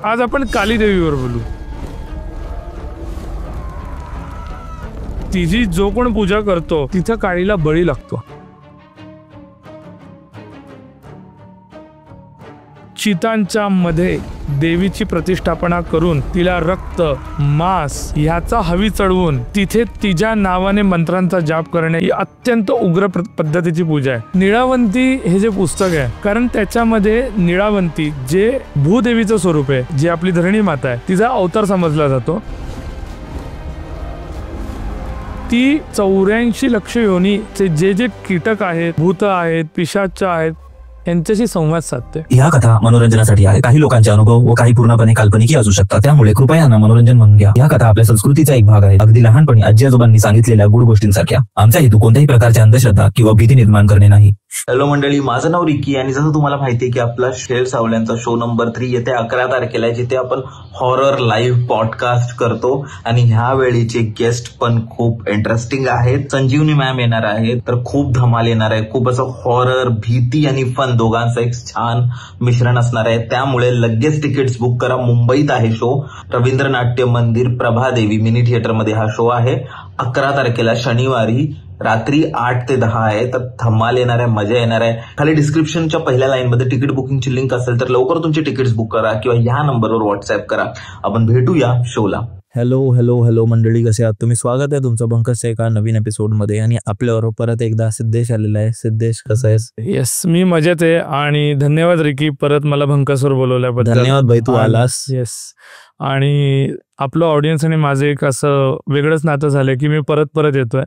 आज आपण काली देवीवर बोलू. तिची जो कोण पूजा करतो तिच्या काळीला बळी लागतो. चितांच्या मध्ये देवीची प्रतिष्ठापना करून तिला रक्त मांस ह्याचा हवी चढवून तिथे तिच्या नावाने मंत्रांचा जाप करणे ही अत्यंत उग्र पद्धतीची पूजा आहे. निळावंती हे जे पुस्तक आहे, कारण त्याच्यामध्ये निळावंती जे भूदेवीचं स्वरूप आहे, जी आपली धरणी माता आहे, तिचा अवतार समजला जातो. ती 84 लक्ष योनीचे जे जे कीटक आहेत, भूत आहेत, पिशाच आहेत, यांच्याशी संवाद साधते. या कथा मनोरंजनासाठी आहे. काही लोकांचे अनुभव व काही पूर्णपणे काल्पनिकही असू शकतात, त्यामुळे कृपया यांना मनोरंजन म्हणून घ्या. या कथा आपल्या संस्कृतीचा एक भाग आहे, अगदी लहानपणी आजी आजोबांनी सांगितलेल्या गुड गोष्टींसारख्या. आमचा हेतू कोणत्याही प्रकारची अंधश्रद्धा किंवा भीती निर्माण करणे नाही. हॅलो मंडळी, माझं नाव रिकी आणि जसं तुम्हाला माहितीये की आपला शेर सावल्यांचा शो नंबर 3 येते 11 तारखेला, जिथे आपण हॉरर लाईव्ह पॉडकास्ट करतो. आणि ह्या वेळीचे गेस्ट पण खूप इंटरेस्टिंग आहेत. संजीवनी मॅम येणार आहेत, तर खूप धमाल येणार आहे. खूप असं हॉरर, भीती आणि फन दोघांचं एक छान मिश्रण असणार आहे. त्यामुळे लगेच तिकीट्स बुक करा. मुंबईत आहे शो, रवींद्र नाट्य मंदिर प्रभादेवी मिनी थिएटरमध्ये हा शो आहे. 11 तारखेला शनिवारी रात्री 8 ते 10 आहे. तर धमाल येणार आहे, मजा येणार आहे. खाली डिस्क्रिप्शनच्या पहिल्या लाईनमध्ये तिकीट बुकिंगची लिंक असेल, तर लवकर तुमची तिकीट्स बुक करा किंवा ह्या नंबरवर व्हॉट्सअप करा. आपण भेटूया शोला. हॅलो हॅलो हॅलो मंडळी, कसे आहात तुम्ही? स्वागत आहे तुमचं बंकसच्या एका नवीन एपिसोडमध्ये. आणि आपल्यावर परत एकदा सिद्धेश आलेला आहे. सिद्धेश, कसं आहेस? येस, मी मजेत आहे. आणि धन्यवाद रिकी, परत मला भंकसवर बोलवल्याबद्दल. धन्यवाद भाई, तू आलास. येस, आणि आपलं ऑडियन्स आणि माझं एक असं वेगळंच नातं झालंय की मी परत येतोय.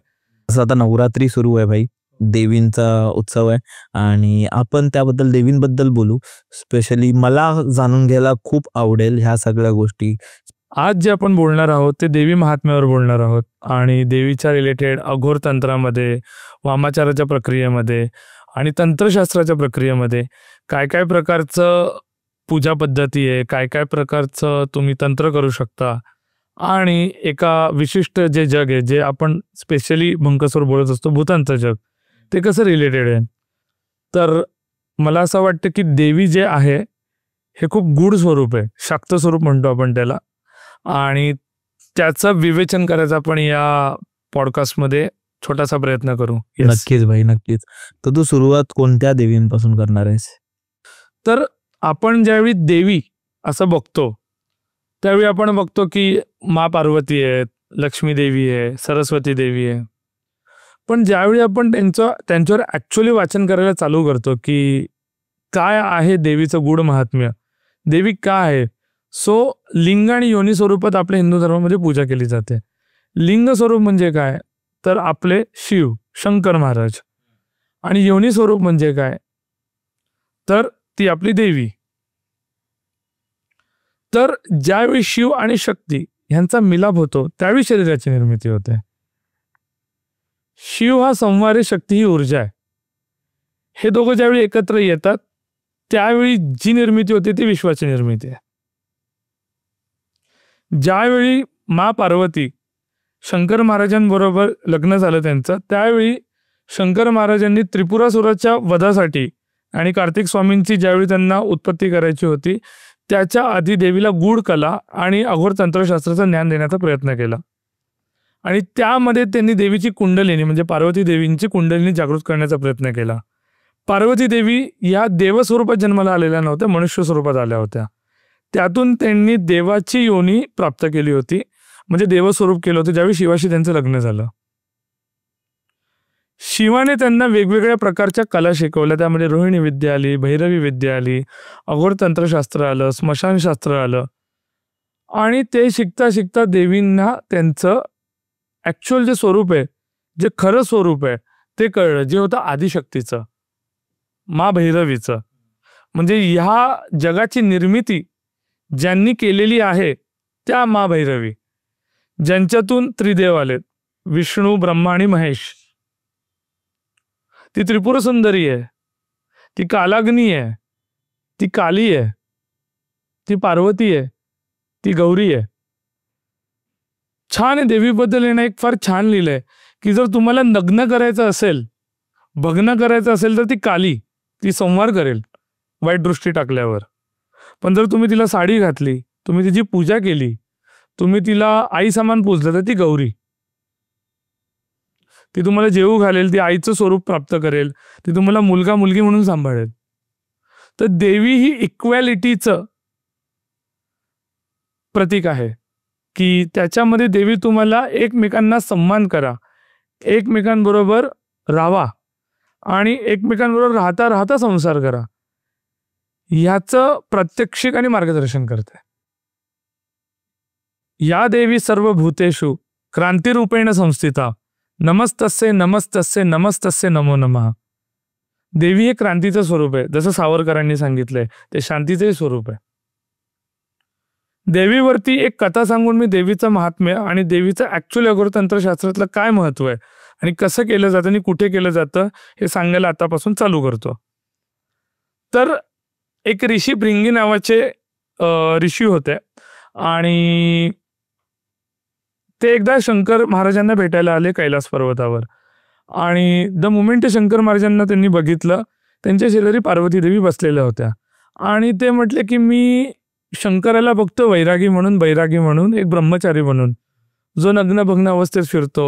असं आता नवरात्री सुरू आहे भाई, देवींचा उत्सव आहे आणि आपण त्याबद्दल देवींबद्दल बोलू. स्पेशली मला जाणून घ्यायला खूप आवडेल ह्या सगळ्या गोष्टी. आज जे आपण बोलणार आहोत ते देवी महात्म्यावर बोलणार आहोत. आणि देवीच्या रिलेटेड अघोर तंत्रामध्ये, वामाचाराच्या प्रक्रियेमध्ये आणि तंत्रशास्त्राच्या प्रक्रियेमध्ये काय काय प्रकारचं पूजा पद्धती आहे, काय काय प्रकारचं तुम्ही तंत्र करू शकता, आणि एका विशिष्ट जे जग आहे, जे आपण स्पेशली भंकसवर बोलत असतो, भूतांचं जग, ते कसं रिलेटेड आहे. तर मला असं वाटतं की देवी जे आहे हे खूप गूढ स्वरूप आहे, शाक्त स्वरूप म्हणतो आपण त्याला, आणि त्याचं विवेचन करायचं आपण या पॉडकास्टमध्ये छोटासा प्रयत्न करू. नक्कीच भाई, नक्कीच. तर तू सुरुवात कोणत्या देवींपासून करणार आहेस? तर आपण ज्यावेळी देवी असं बघतो त्यावेळी आपण बघतो की मा पार्वती आहे, लक्ष्मी देवी आहे, सरस्वती देवी आहे. पण ज्यावेळी आपण त्यांच्यावर ॲक्च्युअली वाचन करायला चालू करतो की काय आहे देवीचं गूढ महात्म्य, देवी काय आहे, सो लिंग आणि योनी स्वरूपात आपल्या हिंदू धर्मामध्ये पूजा केली जाते. लिंग स्वरूप म्हणजे काय, तर आपले शिव शंकर महाराज, आणि योनी स्वरूप म्हणजे काय, तर ती आपली देवी. तर ज्यावेळी शिव आणि शक्ती ह्यांचा मिलाप होतो त्यावेळी शरीराची निर्मिती होते. शिव हा संवार आहे, शक्ती ही ऊर्जा आहे. हे दोघं ज्यावेळी एकत्र येतात त्यावेळी जी निर्मिती होते ती विश्वाची निर्मिती आहे. ज्यावेळी मा पार्वती शंकर महाराजांबरोबर लग्न झालं त्यांचं, त्यावेळी शंकर महाराजांनी त्रिपुरासुराच्या वधासाठी आणि कार्तिक स्वामींची ज्यावेळी त्यांना उत्पत्ती करायची होती, त्याच्या आधी देवीला गूढ कला आणि अघोर तंत्रशास्त्राचं ज्ञान देण्याचा प्रयत्न केला. आणि त्यामध्ये त्यांनी देवीची कुंडलिनी म्हणजे पार्वती देवींची कुंडलिनी जागृत करण्याचा प्रयत्न केला. पार्वती देवी या देवस्वरूपात जन्माला आलेल्या नव्हत्या, मनुष्य स्वरूपात आल्या होत्या. त्यातून त्यांनी देवाची योनी प्राप्त केली होती, म्हणजे देवस्वरूप केलं होतं ज्यावेळी शिवाशी त्यांचं लग्न झालं. शिवाने त्यांना वेगवेगळ्या प्रकारच्या कला शिकवल्या. त्यामध्ये रोहिणी विद्या आली, भैरवी विद्या आली, अघोर तंत्रशास्त्र आलं, स्मशानशास्त्र आलं. आणि ते शिकता शिकता देवींना त्यांचं ॲक्च्युअल जे स्वरूप आहे, जे खरं स्वरूप आहे ते कळलं, जे होतं आदिशक्तीचं, मा भैरवीचं. म्हणजे ह्या जगाची निर्मिती ज्यांनी केलेली आहे त्या मा भैरवी, ज्यांच्यातून त्रिदेव आलेत, विष्णू, ब्रह्मा आणि महेश. ती त्रिपुर सुंदरी आहे, ती कालाग्नी आहे, ती काली आहे, ती पार्वती आहे, ती गौरी आहे. छान आहे. देवीबद्दल येणं एक फार छान लिहिलंय की जर तुम्हाला नग्न करायचं असेल, भग्न करायचं असेल, तर ती काली, ती संवार करेल वाईट दृष्टी टाकल्यावर. पण जर तुम्ही तिला साडी घातली, तुम्ही तिची पूजा केली, तुम्ही तिला आई समान पूजलं तर ती गौरी. ती तुम्हाला जेवू घालेल, ती आईचं स्वरूप प्राप्त करेल, ती तुम्हाला मुलगा मुलगी म्हणून सांभाळेल. तर देवी ही इक्वॅलिटीचं प्रतीक आहे की त्याच्यामध्ये देवी तुम्हाला एकमेकांना सन्मान करा, एकमेकांबरोबर राहा आणि एकमेकांबरोबर राहता राहता संसार करा, ह्याचं प्रात्यक्षिक आणि मार्गदर्शन करते. या देवी सर्व भूतेषु क्रांतिरूपेण संस्थिता नमस्तस्ये नमस्तस्ये नमस्तस्ये नमो नमः. देवी हे क्रांतीचं स्वरूप आहे, जसं सावरकरांनी सांगितलंय, ते शांतीचंही स्वरूप आहे. देवीवरती एक कथा सांगून मी देवीचं महात्म्य आणि देवीचं ऍक्च्युअली अघोर तंत्रशास्त्रातलं काय महत्व आहे आणि कसं केलं जातं आणि कुठे केलं जातं हे सांगायला आतापासून चालू करतो. तर एक ऋषी भृंगी नावाचे ऋषी होते आणि ते एकदा शंकर महाराजांना भेटायला आले कैलास पर्वतावर. आणि द मुमेंट शंकर महाराजांना त्यांनी बघितलं, त्यांच्या शेजारी पार्वती देवी बसलेल्या होत्या आणि ते म्हटले की मी शंकराला बघतो वैरागी म्हणून, एक ब्रह्मचारी म्हणून, जो नग्न भग्न अवस्थेत फिरतो,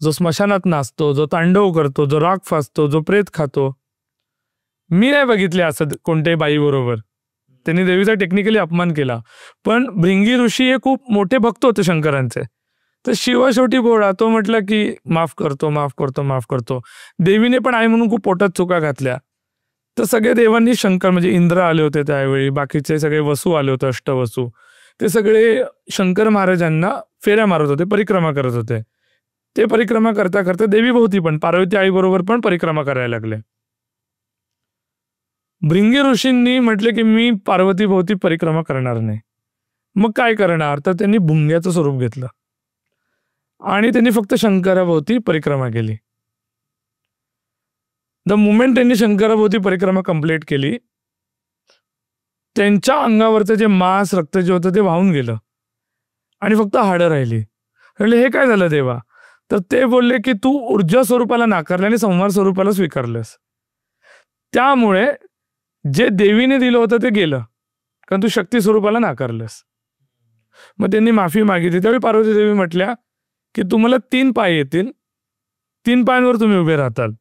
जो स्मशानात नाचतो, जो तांडव करतो, जो राग फासतो, जो प्रेत खातो. मी नाही बघितले असं कोणत्याही बाईबरोबर. त्यांनी देवीचा टेक्निकली अपमान केला. पण भृंगी ऋषी हे खूप मोठे भक्त होते शंकरांचे. तर शिवा शेवटी बोळा, तो म्हटला की माफ करतो माफ करतो माफ करतो. देवीने पण आई म्हणून खूप पोटात चुका घातल्या. तर सगळे देवांनी शंकर म्हणजे इंद्र आले होते त्यावेळी, बाकीचे सगळे वसू आले होते, अष्टवसू, ते सगळे शंकर महाराजांना फेऱ्या मारत होते, परिक्रमा करत होते. ते परिक्रमा करता करता देवी भोवती पण पार्वती आई बरोबर पण परिक्रमा करायला लागले. भृंगी ऋषींनी म्हटले की मी पार्वती भोवती परिक्रमा करणार नाही. मग काय करणार? तर त्यांनी भुंग्याचं स्वरूप घेतलं आणि त्यांनी फक्त शंकराभोवती परिक्रमा केली. द मुमेंट त्यांनी शंकराभोवती परिक्रमा कंप्लीट केली, त्यांच्या अंगावरचं जे मांस रक्त जे होतं ते वाहून गेलं आणि फक्त हाडं राहिली. म्हणजे हे काय झालं देवा? तर ते बोलले की तू ऊर्जा स्वरूपाला नाकारलं आणि संवार स्वरूपाला स्वीकारलंस, त्यामुळे जे देवीने दिलं होतं ते गेलं, कारण तू शक्ती स्वरूपाला नाकारलंस. मग त्यांनी माफी मागितली. त्यावेळी पार्वती देवी म्हटल्या की तुम्हाला 3 पाय येतील, 3 पायांवर तुम्ही उभे राहताल,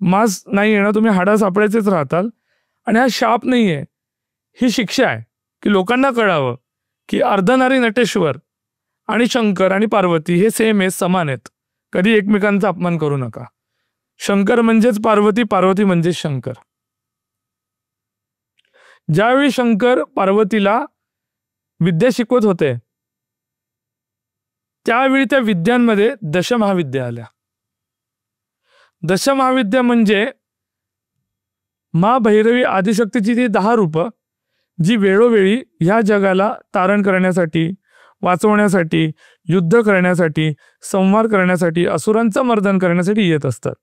मांस नाही येणार, तुम्ही हाडा सापडायचेच राहताल. आणि हा शाप नाहीये, ही शिक्षा आहे की लोकांना कळावं की अर्धनारी नटेश्वर आणि शंकर आणि पार्वती हे सेम आहेत, समान आहेत. कधी एकमेकांचा अपमान करू नका. शंकर म्हणजेच पार्वती, पार्वती म्हणजेच शंकर. ज्यावेळी शंकर पार्वतीला विद्या शिकवत होते त्यावेळी त्या विद्यांमध्ये दशमहाविद्या आल्या. दशमहाविद्या म्हणजे महाभैरवी आदिशक्तीची ती 10 रूपं जी वेळोवेळी ह्या जगाला तारण करण्यासाठी, वाचवण्यासाठी, युद्ध करण्यासाठी, संहार करण्यासाठी, असुरांचं मर्दन करण्यासाठी येत असतात.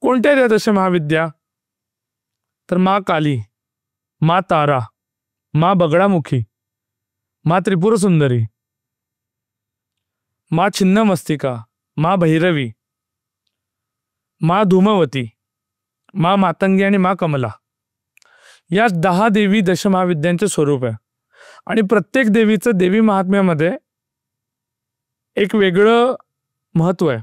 कोणत्या त्या दशमहाविद्या? तर मा काली, मा तारा, मा बगडामुखी, मा त्रिपुर सुंदरी, मा छिन्नमस्तिका, मा भैरवी, मा धूमवती, मा मातंगी आणि मा कमला. या 10 देवी दशमहाविद्यांचे स्वरूप आहे आणि प्रत्येक देवीचं देवी महात्म्यामध्ये एक वेगळं महत्व आहे.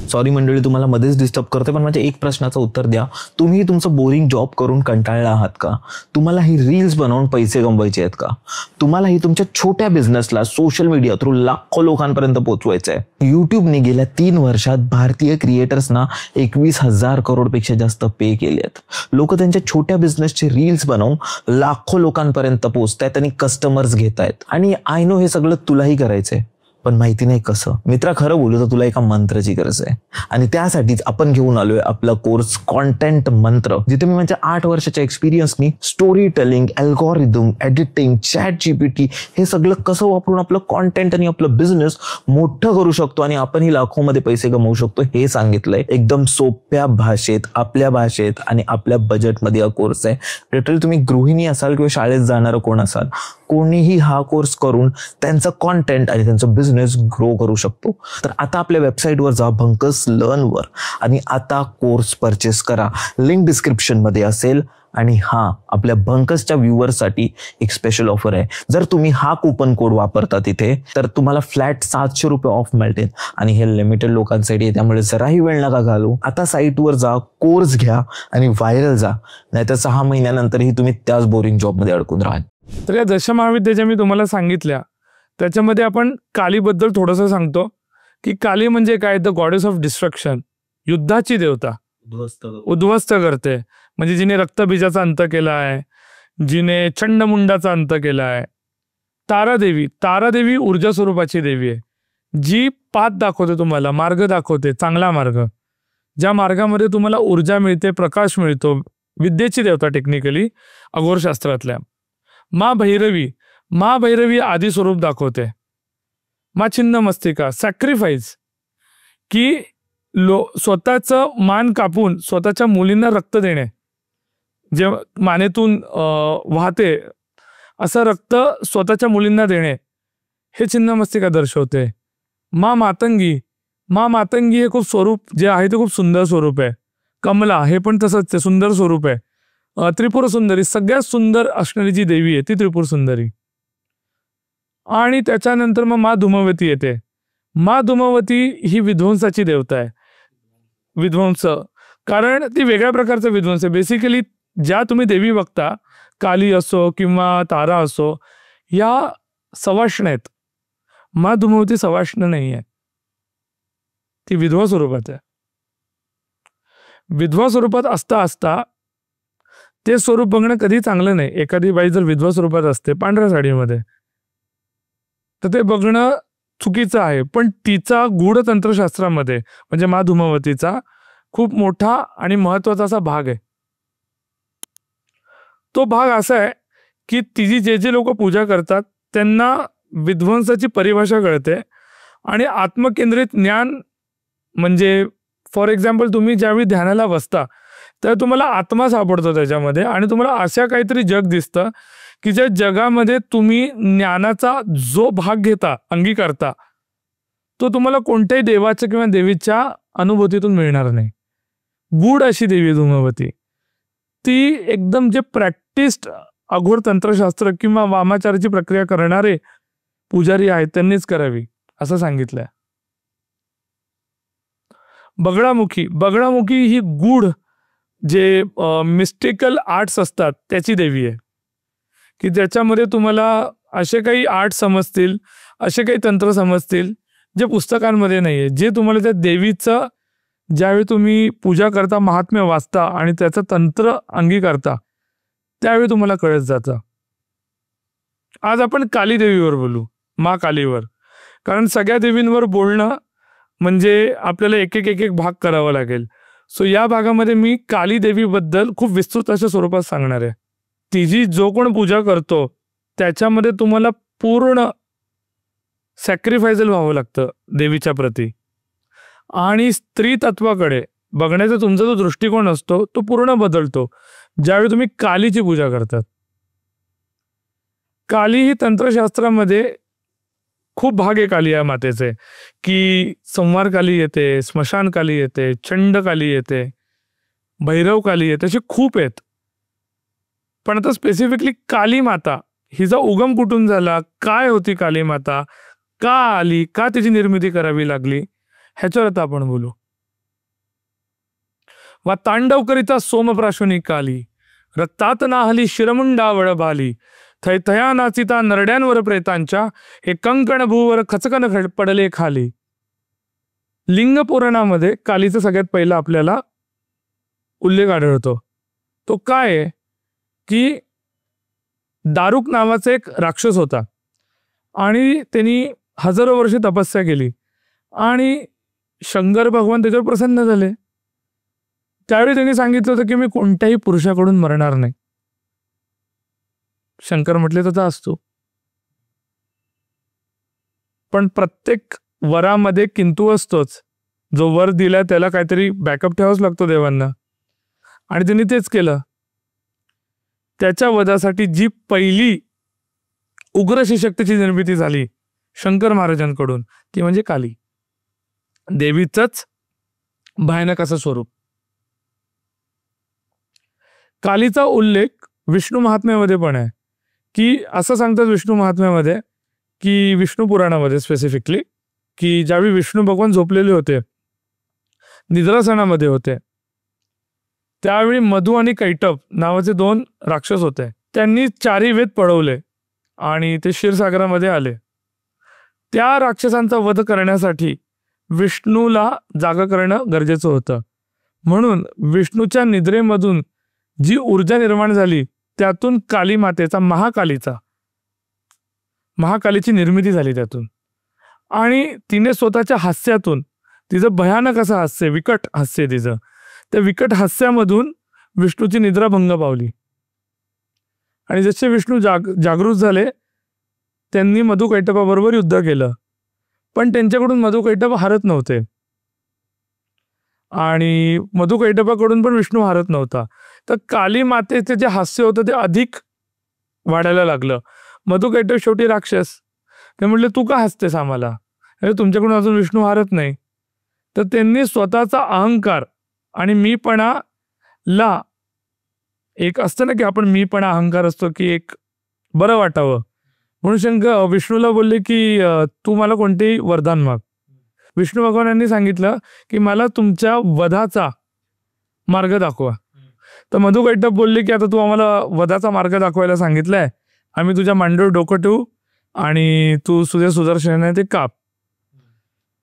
सॉरी मंडळी, तुम्हाला मध्येच डिस्टर्ब करते, पण माझ्या एक प्रश्नाचं उत्तर द्या. तुम्ही तुमचं बोरिंग जॉब करून कंटाळला आहात का? तुम्हाला ही रील्स बनवून पैसे कमवायचे आहेत का? तुम्हाला ही तुमच्या छोट्या बिझनेसला सोशल मीडिया थ्रू लाखो लोकांपर्यंत पोहोचवायचं आहे? युट्यूबने गेल्या 3 वर्षात भारतीय क्रिएटर्सना 21,000 करोडपेक्षा जास्त पे केले आहेत. लोक त्यांच्या छोट्या बिझनेसचे रील्स बनवून लाखो लोकांपर्यंत पोहोचतायत आणि कस्टमर्स घेत आहेत. आणि आय नो हे सगळं तुलाही करायचंय, पण माहिती नाही कसं. मित्रा, खरं बोलू तर तुला एका मंत्राची गरज आहे आणि त्यासाठीच आपण घेऊन आलोय आपला कोर्स कॉन्टेंट मंत्र, जिथे मी माझ्या 8 वर्षाच्या एक्सपिरियन्सनी story telling, algorithm, editing, ChatGPT हे सगळं कसं वापरून आपलं कॉन्टेंट आणि आपलं बिझनेस मोठं करू शकतो आणि आपणही लाखोमध्ये पैसे कमवू शकतो हे सांगितलंय. एकदम सोप्या भाषेत, आपल्या भाषेत आणि आपल्या बजेटमध्ये हा कोर्स आहे. लिटरली तुम्ही गृहिणी असाल किंवा शाळेत जाणारं कोण असाल, कोणीही हा कोर्स करून त्यांचं कॉन्टेंट आणि त्यांचं बिझनेस बिझनेस ग्रो करू शकतो. तर आता आपल्या वेबसाईटवर जा, भंकस लर्नवर, आणि आता कोर्स परचेस करा. लिंक डिस्क्रिप्शनमध्ये असेल. आणि आपल्या भंकसच्या व्ह्युअर्ससाठी एक स्पेशल ऑफर आहे. जर तुम्ही हा कुपन कोड वापरता तिथे, तर तुम्हाला फ्लॅट 700 रुपये ऑफ मिळतील. आणि हे लिमिटेड लोकांसाठी आहे, त्यामुळे जराही वेळ नका घालू. आता साईटवर जा, कोर्स घ्या आणि व्हायरल जा, नाहीतर 6 महिन्यानंतरही तुम्ही त्याच बोरिंग जॉबमध्ये अडकून राहाल. तर या दशमहाविद्या मी तुम्हाला सांगितल्या त्याच्यामध्ये आपण कालीबद्दल थोडंसं सांगतो की काली म्हणजे काय, द गॉडेस ऑफ डिस्ट्रक्शन, युद्धाची देवता, उद्ध्वस्त करते. म्हणजे जिने रक्तबीजाचा अंत केला आहे, जिने चंडमुंडाचा अंत केला आहे. तारादेवी ऊर्जा स्वरूपाची देवी आहे, जी पाथ दाखवते, तुम्हाला मार्ग दाखवते, चांगला मार्ग, ज्या मार्गामध्ये तुम्हाला ऊर्जा मिळते, प्रकाश मिळतो. विद्येची देवता टेक्निकली अघोरशास्त्रातल्या. माँ भैरवी आदी स्वरूप दाखवते. माँ छिन्नमस्तिका सॅक्रिफाईस, की स्वतःचं मान कापून स्वतःच्या मुलींना रक्त देणे, जे मानेतून वाहते असं रक्त स्वतःच्या मुलींना देणे, हे छिन्नमस्तिका दर्शवते. माँ मातंगी हे खूप स्वरूप जे आहे ते खूप सुंदर स्वरूप आहे. कमला हे पण तसंच सुंदर स्वरूप आहे. त्रिपुर सुंदरी, सगळ्यात सुंदर असणारी जी देवी आहे ती त्रिपुर सुंदरी. आणि त्याच्यानंतर मग माँ धूमवती येते. माँ धूमवती ही विध्वंसाची देवता आहे. विध्वंस, कारण ती वेगळ्या प्रकारचा विध्वंस आहे. बेसिकली ज्या तुम्ही देवी बघता, काली असो किंवा तारा असो, या सवाष्ण आहेत. माँ धूमवती सवाष्ण नाही आहे, ती विधवा स्वरूपात आहे. विधवा स्वरूपात असता ते स्वरूप बघणं कधी चांगलं नाही. एखादी बाई जर विधवा स्वरूपात असते पांढऱ्या साडीमध्ये, तर ते बघणं चुकीचं आहे. पण तिचा गूढ तंत्रशास्त्रामध्ये म्हणजे माँ धूमवतीचा खूप मोठा आणि महत्वाचा असा भाग आहे. तो भाग असा आहे की तिची जे लोक पूजा करतात त्यांना विध्वंसाची परिभाषा कळते. आणि आत्मकेंद्रित ज्ञान म्हणजे फॉर एक्झाम्पल तुम्ही ज्यावेळी ध्यानाला बसता तर तुम्हाला आत्मा सापडतो त्याच्यामध्ये, आणि तुम्हाला अशा काहीतरी जग दिसतं की ज्या जगामध्ये तुम्ही ज्ञानाचा जो भाग घेता, अंगीकारता, तो तुम्हाला कोणत्याही देवाच्या किंवा देवीच्या अनुभूतीतून मिळणार नाही. गूढ अशी देवी धूमवती, ती एकदम जे प्रॅक्टिस्ड अघोर तंत्रशास्त्र किंवा वामाचाराची प्रक्रिया करणारे पुजारी आहेत त्यांनीच करावी असं सांगितलंय. बगडामुखी ही गूढ जे मिस्टिकल आर्ट्स असतात त्याची देवी आहे, की ज्याच्यामध्ये तुम्हाला असे काही आर्ट समजतील, असे काही तंत्र समजतील जे पुस्तकांमध्ये नाहीये, जे तुम्हाला त्या देवीचं ज्यावेळी तुम्ही पूजा करता, महात्म्य वाचता आणि त्याचं तंत्र अंगीकारता, त्यावेळी तुम्हाला कळत जातं. आज आपण काली देवीवर बोलू, माँ कालीवर, कारण सगळ्या देवींवर बोलणं म्हणजे आपल्याला एक एक भाग करावा लागेल. सो या भागामध्ये मी काली देवीबद्दल खूप विस्तृत अशा स्वरूपात सांगणार आहे. तिची जो कोण पूजा करतो त्याच्यामध्ये तुम्हाला पूर्ण सॅक्रिफायसल व्हावं लागतं देवीच्या प्रती. आणि स्त्री तत्वाकडे बघण्याचा तुमचा जो दृष्टिकोन असतो तो पूर्ण बदलतो ज्यावेळी तुम्ही कालीची पूजा करतात. काली ही तंत्रशास्त्रामध्ये खूप भाग आहे काली या मातेचे, की संवार काली येते, स्मशान काली येते, चंड काली येते, भैरव काली येते, असे खूप आहेत. पण आता स्पेसिफिकली काली माता हिचा उगम कुठून झाला, काय होती काली माता, का आली, का तिची निर्मिती करावी लागली, ह्याच्यावर आता आपण बोलू. वा तांडव करिता सोमप्राशुनी काली, रक्तात नाहली शिरमुंडावळ बाली, थया नाचिता नरड्यांवर प्रेतांच्या, हे कंकण भूवर खचकन पडले खाली. लिंग पुराणामध्ये कालीचा सगळ्यात पहिला आपल्याला उल्लेख आढळतो. तो काय आहे की दारुक नावाचा एक राक्षस होता आणि त्यांनी हजारो वर्षे तपस्या केली आणि शंकर भगवान त्याच्यावर प्रसन्न झाले. त्यावेळी त्यांनी सांगितलं होतं की मी कोणत्याही पुरुषाकडून मरणार नाही. शंकर म्हटले तसा असतो, पण प्रत्येक वरामध्ये किंतु असतोच. जो वर दिला त्याला काहीतरी बॅकअप ठेवाच लागतो देवांना, आणि त्यांनी तेच केलं. त्याच्या वधासाठी जी पहिली उग्र शक्तीची निर्मिती झाली शंकर महाराजांकडून, ती म्हणजे काली, देवीचंच भयानक असं स्वरूप. कालीचा उल्लेख विष्णू महात्म्यामध्ये पण आहे, की असं सांगतात विष्णू महात्म्यामध्ये, की विष्णू पुराणामध्ये स्पेसिफिकली, की ज्यावेळी विष्णू भगवान झोपलेले होते, निद्रासनामध्ये होते, त्यावेळी मधु आणि कैटभ नावाचे 2 राक्षस होते. त्यांनी 4 वेद पळवले आणि ते क्षीरसागरामध्ये आले. त्या राक्षसांचा वध करण्यासाठी विष्णूला जागा करणं गरजेचं होतं. म्हणून विष्णूच्या निद्रेमधून जी ऊर्जा निर्माण झाली त्यातून काली मातेचा, महाकालीची निर्मिती झाली त्यातून. आणि तिने स्वतःच्या हास्यातून, तिचं भयानक असं हास्य, विकट हास्य तिचं, त्या विकट हास्यामधून विष्णूची निद्रा भंग पावली. आणि जसे विष्णू जागृत झाले, त्यांनी मधु कैटभाबरोबर युद्ध केलं, पण त्यांच्याकडून मधु कैटभ हारत नव्हते आणि मधु कैटभाकडून पण विष्णू हारत नव्हता. तर काली मातेचे जे हास्य होतं ते अधिक वाढायला लागलं. मधु कैटभ शेवटी राक्षस, ते म्हटले तू का हसतेस आम्हाला, अरे तुमच्याकडून अजून विष्णू हारत नाही. तर त्यांनी स्वतःचा अहंकार आणि मीपणाला, एक असतं ना की आपण मीपणा, अहंकार असतो की एक बरं वाटावं म्हणून विष्णूला बोलले की तू मला कोणतेही वरदान माग. विष्णू भगवानांनी सांगितलं की मला तुमच्या वधाचा मार्ग दाखवा. तर मधु कैटभ बोलले की आता तू आम्हाला वधाचा मार्ग दाखवायला सांगितलाय, आम्ही तुझ्या मांडीवर डोकं ठेवू आणि तू तुझ्या सुदर्शनाने ते काप.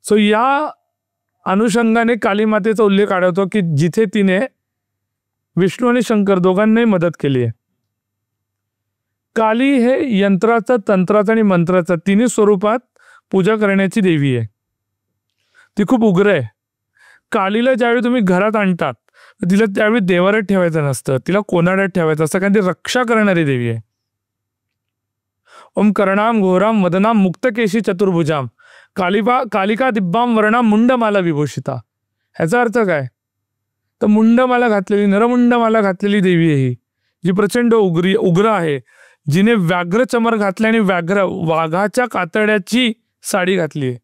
सो या अनुषंगाने काली मातेचा उल्लेख आढळतो की जिथे तिने विष्णू आणि शंकर दोघांनाही मदत केली आहे. काली हे यंत्राचा, तंत्राचा आणि मंत्राचा तिन्ही स्वरूपात पूजा करण्याची देवी आहे. ती खूप उग्र आहे. कालीला ज्यावेळी तुम्ही घरात आणतात तिला त्यावेळी देवाऱ्यात ठेवायचं नसतं, तिला कोनाड्यात ठेवायचं असतं, कारण ती रक्षा करणारी देवी आहे. ओम कर्णाम घोराम वदनाम मुक्तकेशी चतुर्भुजाम कालिका दिब्बाम वर्णाम मुंडमाला विभूषिता. ह्याचा अर्थ काय? तर मुंडमाला घातलेली, नरमुंडमाला घातलेली देवी आहे ही, जी प्रचंड उग्र आहे, जिने व्याघ्र चमर घातले आणि वाघाच्या कातड्याची साडी घातली आहे,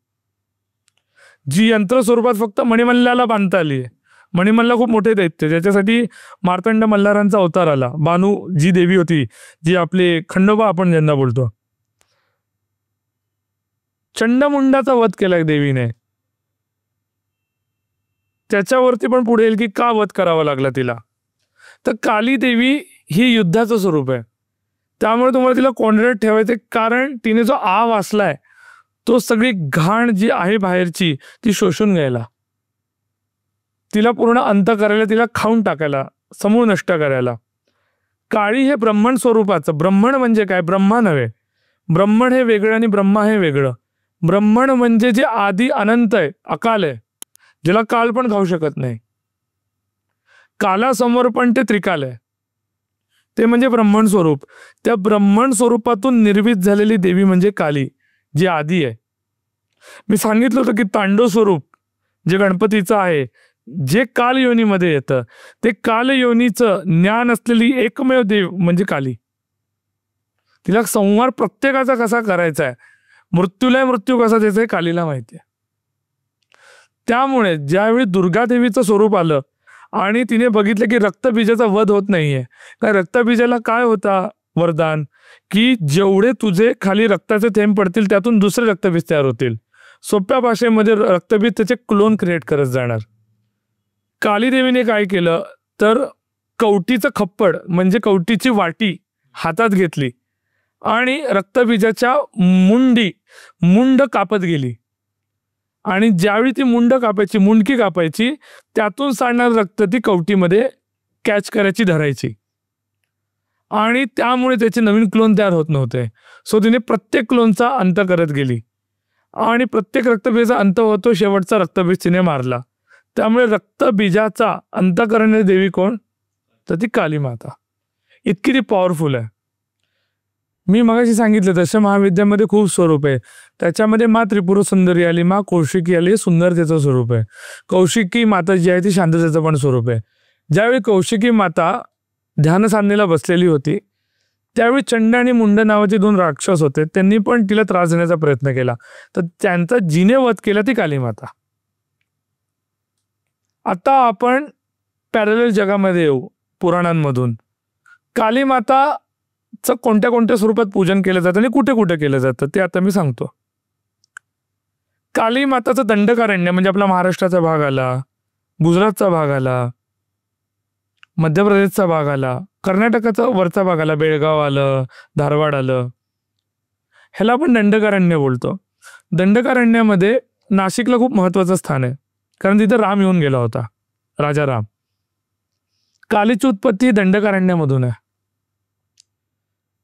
जी यंत्र स्वरूपात फक्त मणिमल्लाला बांधता आली आहे. मणिमल्ला खूप मोठे दैत्य, ज्याच्यासाठी मार्तंड मल्हारांचा अवतार आला. बानू जी देवी होती, जी आपले खंडोबा आपण ज्यांना बोलतो, चंडमुंडाचा वध केलाय देवीने. त्याच्यावरती पण पुढे येईल की का वध करावा लागला तिला. तर काली देवी ही युद्धाचं स्वरूप आहे, त्यामुळे तुम्हाला तिला कोंडऱ्यात ठेवायचे, कारण तिने जो आ वाचलाय तो सगळी घाण जी आहे बाहेरची ती शोषून घ्यायला, तिला पूर्ण अंत करायला, तिला खाऊन टाकायला, समूळ नष्ट करायला. काळी हे ब्रह्मण स्वरूपाचं, ब्रह्मण म्हणजे काय? ब्रह्मा नव्हे, ब्रह्मण हे वेगळं आणि ब्रह्मा हे वेगळं. ब्रह्मण म्हणजे जे आधी अनंत आहे, अकाल आहे, ज्याला काल पण खाऊ शकत नाही. कालासमोर पण ते त्रिकाल आहे, ते म्हणजे ब्रह्मण स्वरूप. त्या ब्रह्मण स्वरूपातून निर्मित झालेली देवी म्हणजे काली, जी आधी आहे. मी सांगितलं होतं की तांडव स्वरूप जे गणपतीचं आहे, जे काल योनीमध्ये येतं, ते काल योनीचं ज्ञान असलेली एकमेव देव म्हणजे काली. तिला संहार प्रत्येकाचा कसा करायचा आहे, मृत्यूला मृत्यू कसा द्यायचा आहे, कालीला माहिती आहे. त्यामुळे ज्यावेळी दुर्गा देवीचं स्वरूप आलं आणि तिने बघितलं की रक्तबीजाचा वध होत नाहीये, काय रक्तबीजाला काय होता वरदान, की जेवढे तुझे खाली रक्ताचे थेंब पडतील त्यातून दुसरे रक्तबीज तयार होतील. सोप्या भाषेमध्ये रक्तबीज त्याचे क्लोन क्रिएट करत जाणार. काली देवीने काय केलं तर कवटीचं खप्पड म्हणजे कवटीची वाटी हातात घेतली आणि रक्तबीजाच्या मुंड कापत गेली. आणि ज्यावेळी ती मुंडकी कापायची, त्यातून सांडणार रक्त ती कवटीमध्ये कॅच करायची, धरायची, आणि त्यामुळे त्याचे नवीन क्लोन तयार होत नव्हते. सो तिने प्रत्येक क्लोनचा अंत करत गेली आणि प्रत्येक रक्तबीजाचा अंत होतो, शेवटचा रक्तबीज तिने मारला. त्यामुळे रक्तबीजाचा अंत करणारी देवी कोण? तर ती काली माता. इतकी ती पॉवरफुल आहे. मी मगाशी सांगितलं तसं महाविद्यामध्ये खूप स्वरूप आहे. त्याच्यामध्ये मा त्रिपुर सुंदरी आली, मा कौशिकी आली, हे सुंदरतेचं स्वरूप आहे. कौशिकी माता जी आहे ती शांततेचं पण स्वरूप आहे. ज्यावेळी कौशिकी माता ध्यान साधनेला बसलेली होती, त्यावेळी चंड आणि मुंड नावाचे 2 राक्षस होते, त्यांनी पण तिला त्रास देण्याचा प्रयत्न केला, तर त्यांचा जिने वध केला ती कालीमाता. आता आपण पॅरलल जगामध्ये येऊ पुराणांमधून. कालीमाताचं कोणत्या कोणत्या स्वरूपात पूजन केलं जातं आणि कुठे कुठे केलं जातं ते आता मी सांगतो. कालीमाताचं दंडकारण्य म्हणजे आपला महाराष्ट्राचा भाग आला, गुजरातचा भाग आला, मध्य प्रदेशचा भाग आला, कर्नाटकाचा वरचा भाग आला, बेळगाव आलं, धारवाड आलं, ह्याला आपण दंडकारण्य बोलतो. दंडकारण्यामध्ये नाशिकला खूप महत्वाचं स्थान आहे, कारण तिथे राम येऊन गेला होता, राजा राम. कालीची उत्पत्ती दंडकारण्यामधून आहे,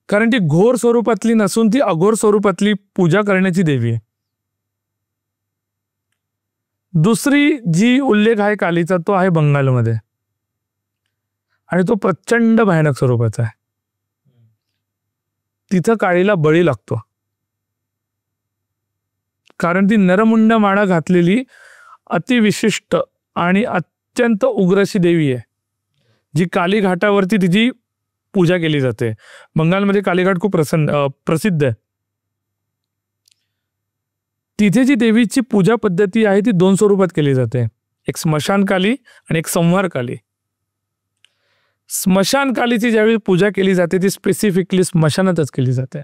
कारण ती घोर स्वरूपातली नसून ती अघोर स्वरूपातली पूजा करण्याची देवी आहे. दुसरी जी उल्लेख आहे कालीचा तो आहे बंगालमध्ये, आणि तो प्रचंड भयानक स्वरूपाचा आहे. तिथं काळीला बळी लागतो, कारण ती नरमुंड माळा घातलेली अतिविशिष्ट आणि अत्यंत उग्र अशी देवी आहे, जी काली घाटावरती तिची पूजा केली जाते. बंगालमध्ये कालीघाट खूप प्रसिद्ध आहे. तिथे जी देवीची पूजा पद्धती आहे ती 2 स्वरूपात केली जाते, एक स्मशान काली आणि एक संहार काली. स्मशान कालीची ज्यावेळी पूजा केली जाते ती स्पेसिफिकली स्मशानातच केली जाते.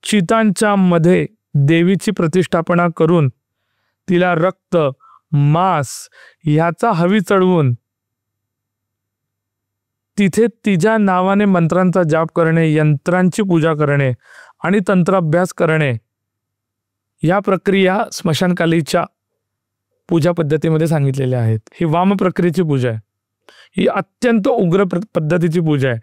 चितांच्या मध्ये देवीची प्रतिष्ठापना करून तिला रक्त, मांस ह्याचा हवी चढवून तिथे तिच्या नावाने मंत्रांचा जाप करणे, यंत्रांची पूजा करणे आणि तंत्राभ्यास करणे, या प्रक्रिया स्मशानकालीच्या पूजा पद्धतीमध्ये सांगितलेल्या आहेत. ही वाम प्रक्रियेची पूजा आहे, ही अत्यंत उग्र पद्धतीची पूजा आहे.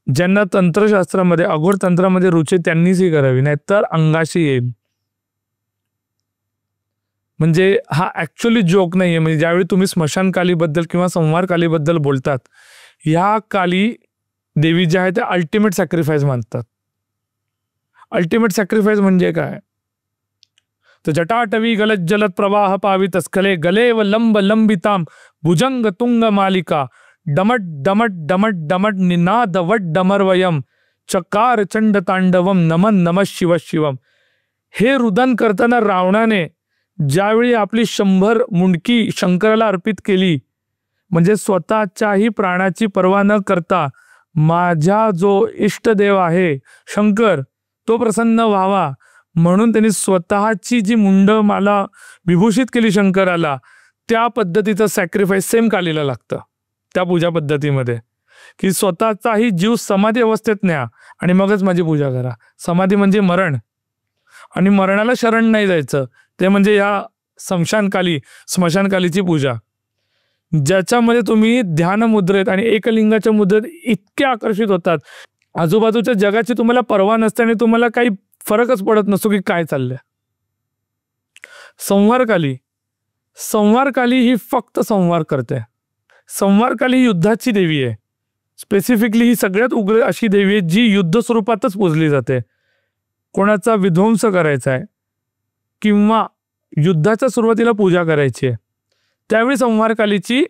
ज्यांना तंत्रशास्त्रामध्ये अघोर तंत्रामध्ये रुची त्यांनीच ही करावी, नाही तर अंगाशी येईल. म्हणजे हा ऍक्च्युअली जोक नाहीये. म्हणजे ज्यावेळी तुम्ही स्मशान कालीबद्दल किंवा संहार कालीबद्दल बोलतात, ह्या काली देवी ज्या आहेत त्या अल्टिमेट सॅक्रिफाईस मानतात. अल्टिमेट सॅक्रिफाईस म्हणजे काय, तर जटाटवी गलत जलत प्रवाह पावित स्खले गले व लंब लंबिताम भुजंग तुंग मालिका डमट डमट डमट डमट निनाद वट डमरवयम चकार चंड तांडवम नमन नम शिव शिवम. हे रुदन करताना रावणाने ज्यावेळी आपली 100 मुंडकी शंकराला अर्पित केली, म्हणजे स्वतःच्याही प्राणाची पर्वा न करता माझा जो इष्टदेव आहे शंकर तो प्रसन्न व्हावा म्हणून त्यांनी स्वतःची जी मुंड मला विभूषित केली शंकराला, त्या पद्धतीचं सॅक्रिफाईस सेम कालीला लागतं त्या पूजा पद्धतीमध्ये, की स्वतःचाही जीव समाधी अवस्थेत न्या आणि मगच माझी पूजा करा. समाधी म्हणजे मरण, आणि मरणाला शरण नाही जायचं, ते म्हणजे या स्मशानकालीची पूजा, ज्याच्यामध्ये तुम्ही ध्यान मुद्रेत आणि एकलिंगाच्या मुद्रेत इतके आकर्षित होतात, आजूबाजूच्या जगाची तुम्हाला पर्वा नसते आणि तुम्हाला काही फरकच पडत नसतो की काय चाललंय. संहार काली ही फक्त संहार करते. संहार काली ही युद्धाची देवी आहे. स्पेसिफिकली ही सगळ्यात उग्र अशी देवी आहे जी युद्ध स्वरूपातच पूजली जाते. कोणाचा विध्वंस करायचा आहे किंवा युद्धाच्या सुरुवातीला पूजा करायची आहे त्यावेळी संहार कालीची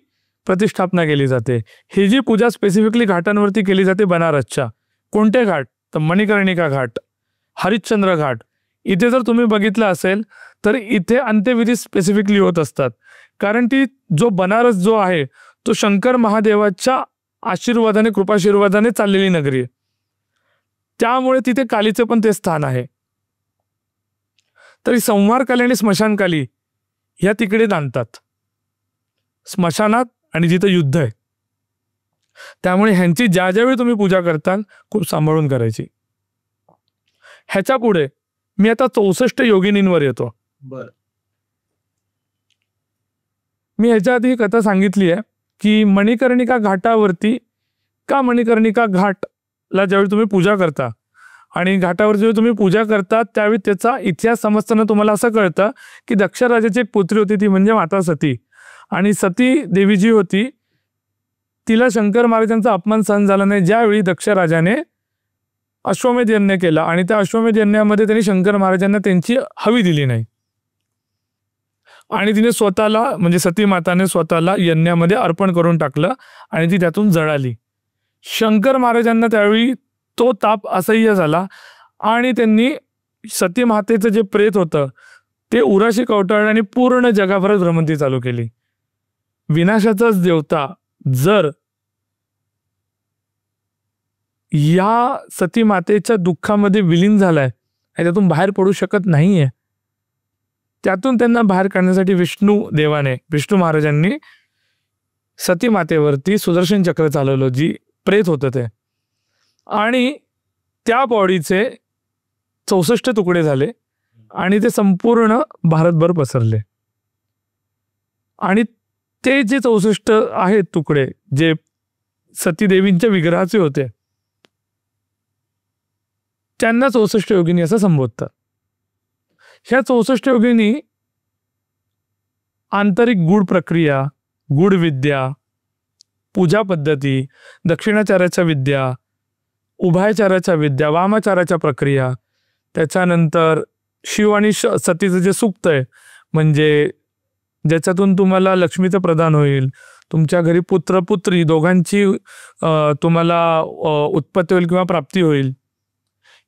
प्रतिष्ठापना केली जाते. ही जी पूजा स्पेसिफिकली घाटांवरती केली जाते बनारसच्या. कोणते घाट, तर मणिकर्णिका घाट, हरिश्चंद्र घाट. इथे जर तुम्ही बघितलं असेल तर इथे अंत्यविधी स्पेसिफिकली होत असतात, कारण ती जो बनारस जो आहे तो शंकर महादेवाच्या आशीर्वादाने कृपाशीर्वादाने चाललेली नगरी आहे, त्यामुळे तिथे कालीचे पण ते स्थान आहे. तरी संहार काली आणि स्मशानकाली ह्या तिकडे नांदतात स्मशानात आणि जिथं युद्ध आहे. त्यामुळे ह्यांची ज्यावेळी तुम्ही पूजा करताल खूप सांभाळून करायची. ह्याच्या पुढे मी आता 64 योगिनींवर येतो. मी ह्याच्या आधी ही कथा सांगितली आहे की मणिकर्णिका घाटावरती का मणिकर्णिका घाटला ज्यावेळी तुम्ही पूजा करता आणि घाटावर जेव्हा तुम्ही पूजा करता त्यावेळी त्याचा इतिहास समजताना तुम्हाला असं कळतं की दक्ष राजाची एक पुत्री होती, ती म्हणजे माता सती. आणि सती देवी जी होती तिला शंकर महाराजांचा अपमान सहन झाला नाही, ज्यावेळी दक्ष राजाने अश्वमेध यज्ञ केला आणि त्या अश्वमेध यज्ञामध्ये त्यांनी शंकर महाराजांना त्यांची हवी दिली नाही आणि तिने स्वतःला म्हणजे सती माताने स्वतःला यज्ञामध्ये अर्पण करून टाकलं आणि ती त्यातून जळाली. शंकर महाराजांना त्यावेळी तो ताप असह्य झाला आणि त्यांनी सती मातेचं जे प्रेत होतं ते उराशी कवटाळलं आणि पूर्ण जगाभरात भ्रमंती चालू केली. विनाशाचाच देवता जर या सती मातेच्या दुःखामध्ये विलीन झालाय आणि त्यातून बाहेर पडू शकत नाहीये, त्यातून त्यांना बाहेर काढण्यासाठी विष्णू महाराजांनी सती मातेवरती सुदर्शन चक्र चालवलं, जी प्रेत होतं ते, आणि त्या बॉडीचे 64 तुकडे झाले आणि ते संपूर्ण भारतभर पसरले. आणि ते जे 64 आहेत तुकडे जे सतीदेवींच्या विग्रहाचे होते, त्यांना 64 योगिनी असं संबोधतात. ह्या 64 योगिनी आंतरिक गूढ प्रक्रिया, गूढ विद्या, पूजा पद्धती, दक्षिणाचाराच्या विद्या, उभयचाराच्या विद्या, वामाचाराच्या प्रक्रिया, त्याच्यानंतर शिव आणि सतीचं जे सूक्त आहे, म्हणजे ज्याच्यातून तुम्हाला लक्ष्मीचं प्रदान होईल, तुमच्या घरी पुत्र पुत्री दोघांची तुम्हाला उत्पत्ती होईल किंवा प्राप्ती होईल,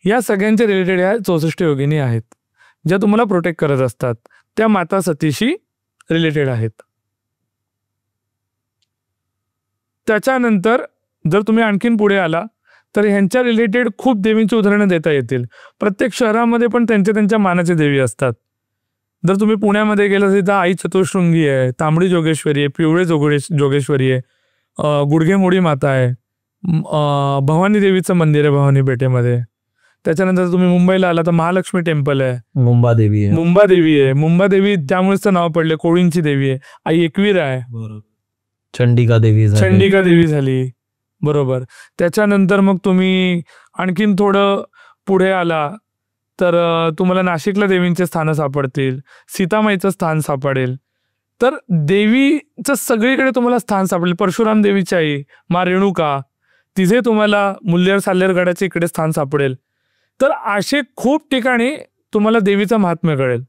या सगळ्यांच्या रिलेटेड ह्या 64 योगिनी आहेत, ज्या तुम्हाला प्रोटेक्ट करत असतात. त्या माता सतीशी रिलेटेड आहेत. त्याच्यानंतर जर तुम्ही आणखीन पुढे आला तर ह्यांच्या रिलेटेड खूप देवींची उदाहरणं देता येतील. प्रत्येक शहरामध्ये पण त्यांच्या मानाचे देवी असतात. जर तुम्ही पुण्यामध्ये गेलं तर आई चतुर्शृंगी आहे, तांबडी जोगेश्वरी आहे, पिवळे जोगेश्वरी आहे, गुडघेमोडी माता आहे, भवानी देवीचं मंदिर आहे भवानी पेठेमध्ये. त्याच्यानंतर तुम्ही मुंबईला आला तर महालक्ष्मी टेम्पल आहे, मुंबा देवी आहे. मुंबा देवी त्यामुळेच तर नाव पडले, कोळींची देवी आहे. आई एकवीर आहे, चंडिका देवी झाली, बरोबर. त्याच्यानंतर मग तुम्ही आणखीन थोडं पुढे आला तर तुम्हाला नाशिकला देवींचे स्थानं सापडतील, सीतामाईचं स्थान सापडेल. तर देवीचं सगळीकडे तुम्हाला स्थान सापडेल. परशुराम देवीची आई मा रेणुका, तिचे तुम्हाला मुल्लेर साल्लेर गडाचे इकडे स्थान सापडेल. तर असे खूप ठिकाणी तुम्हाला देवीचं महात्म्य कळेल,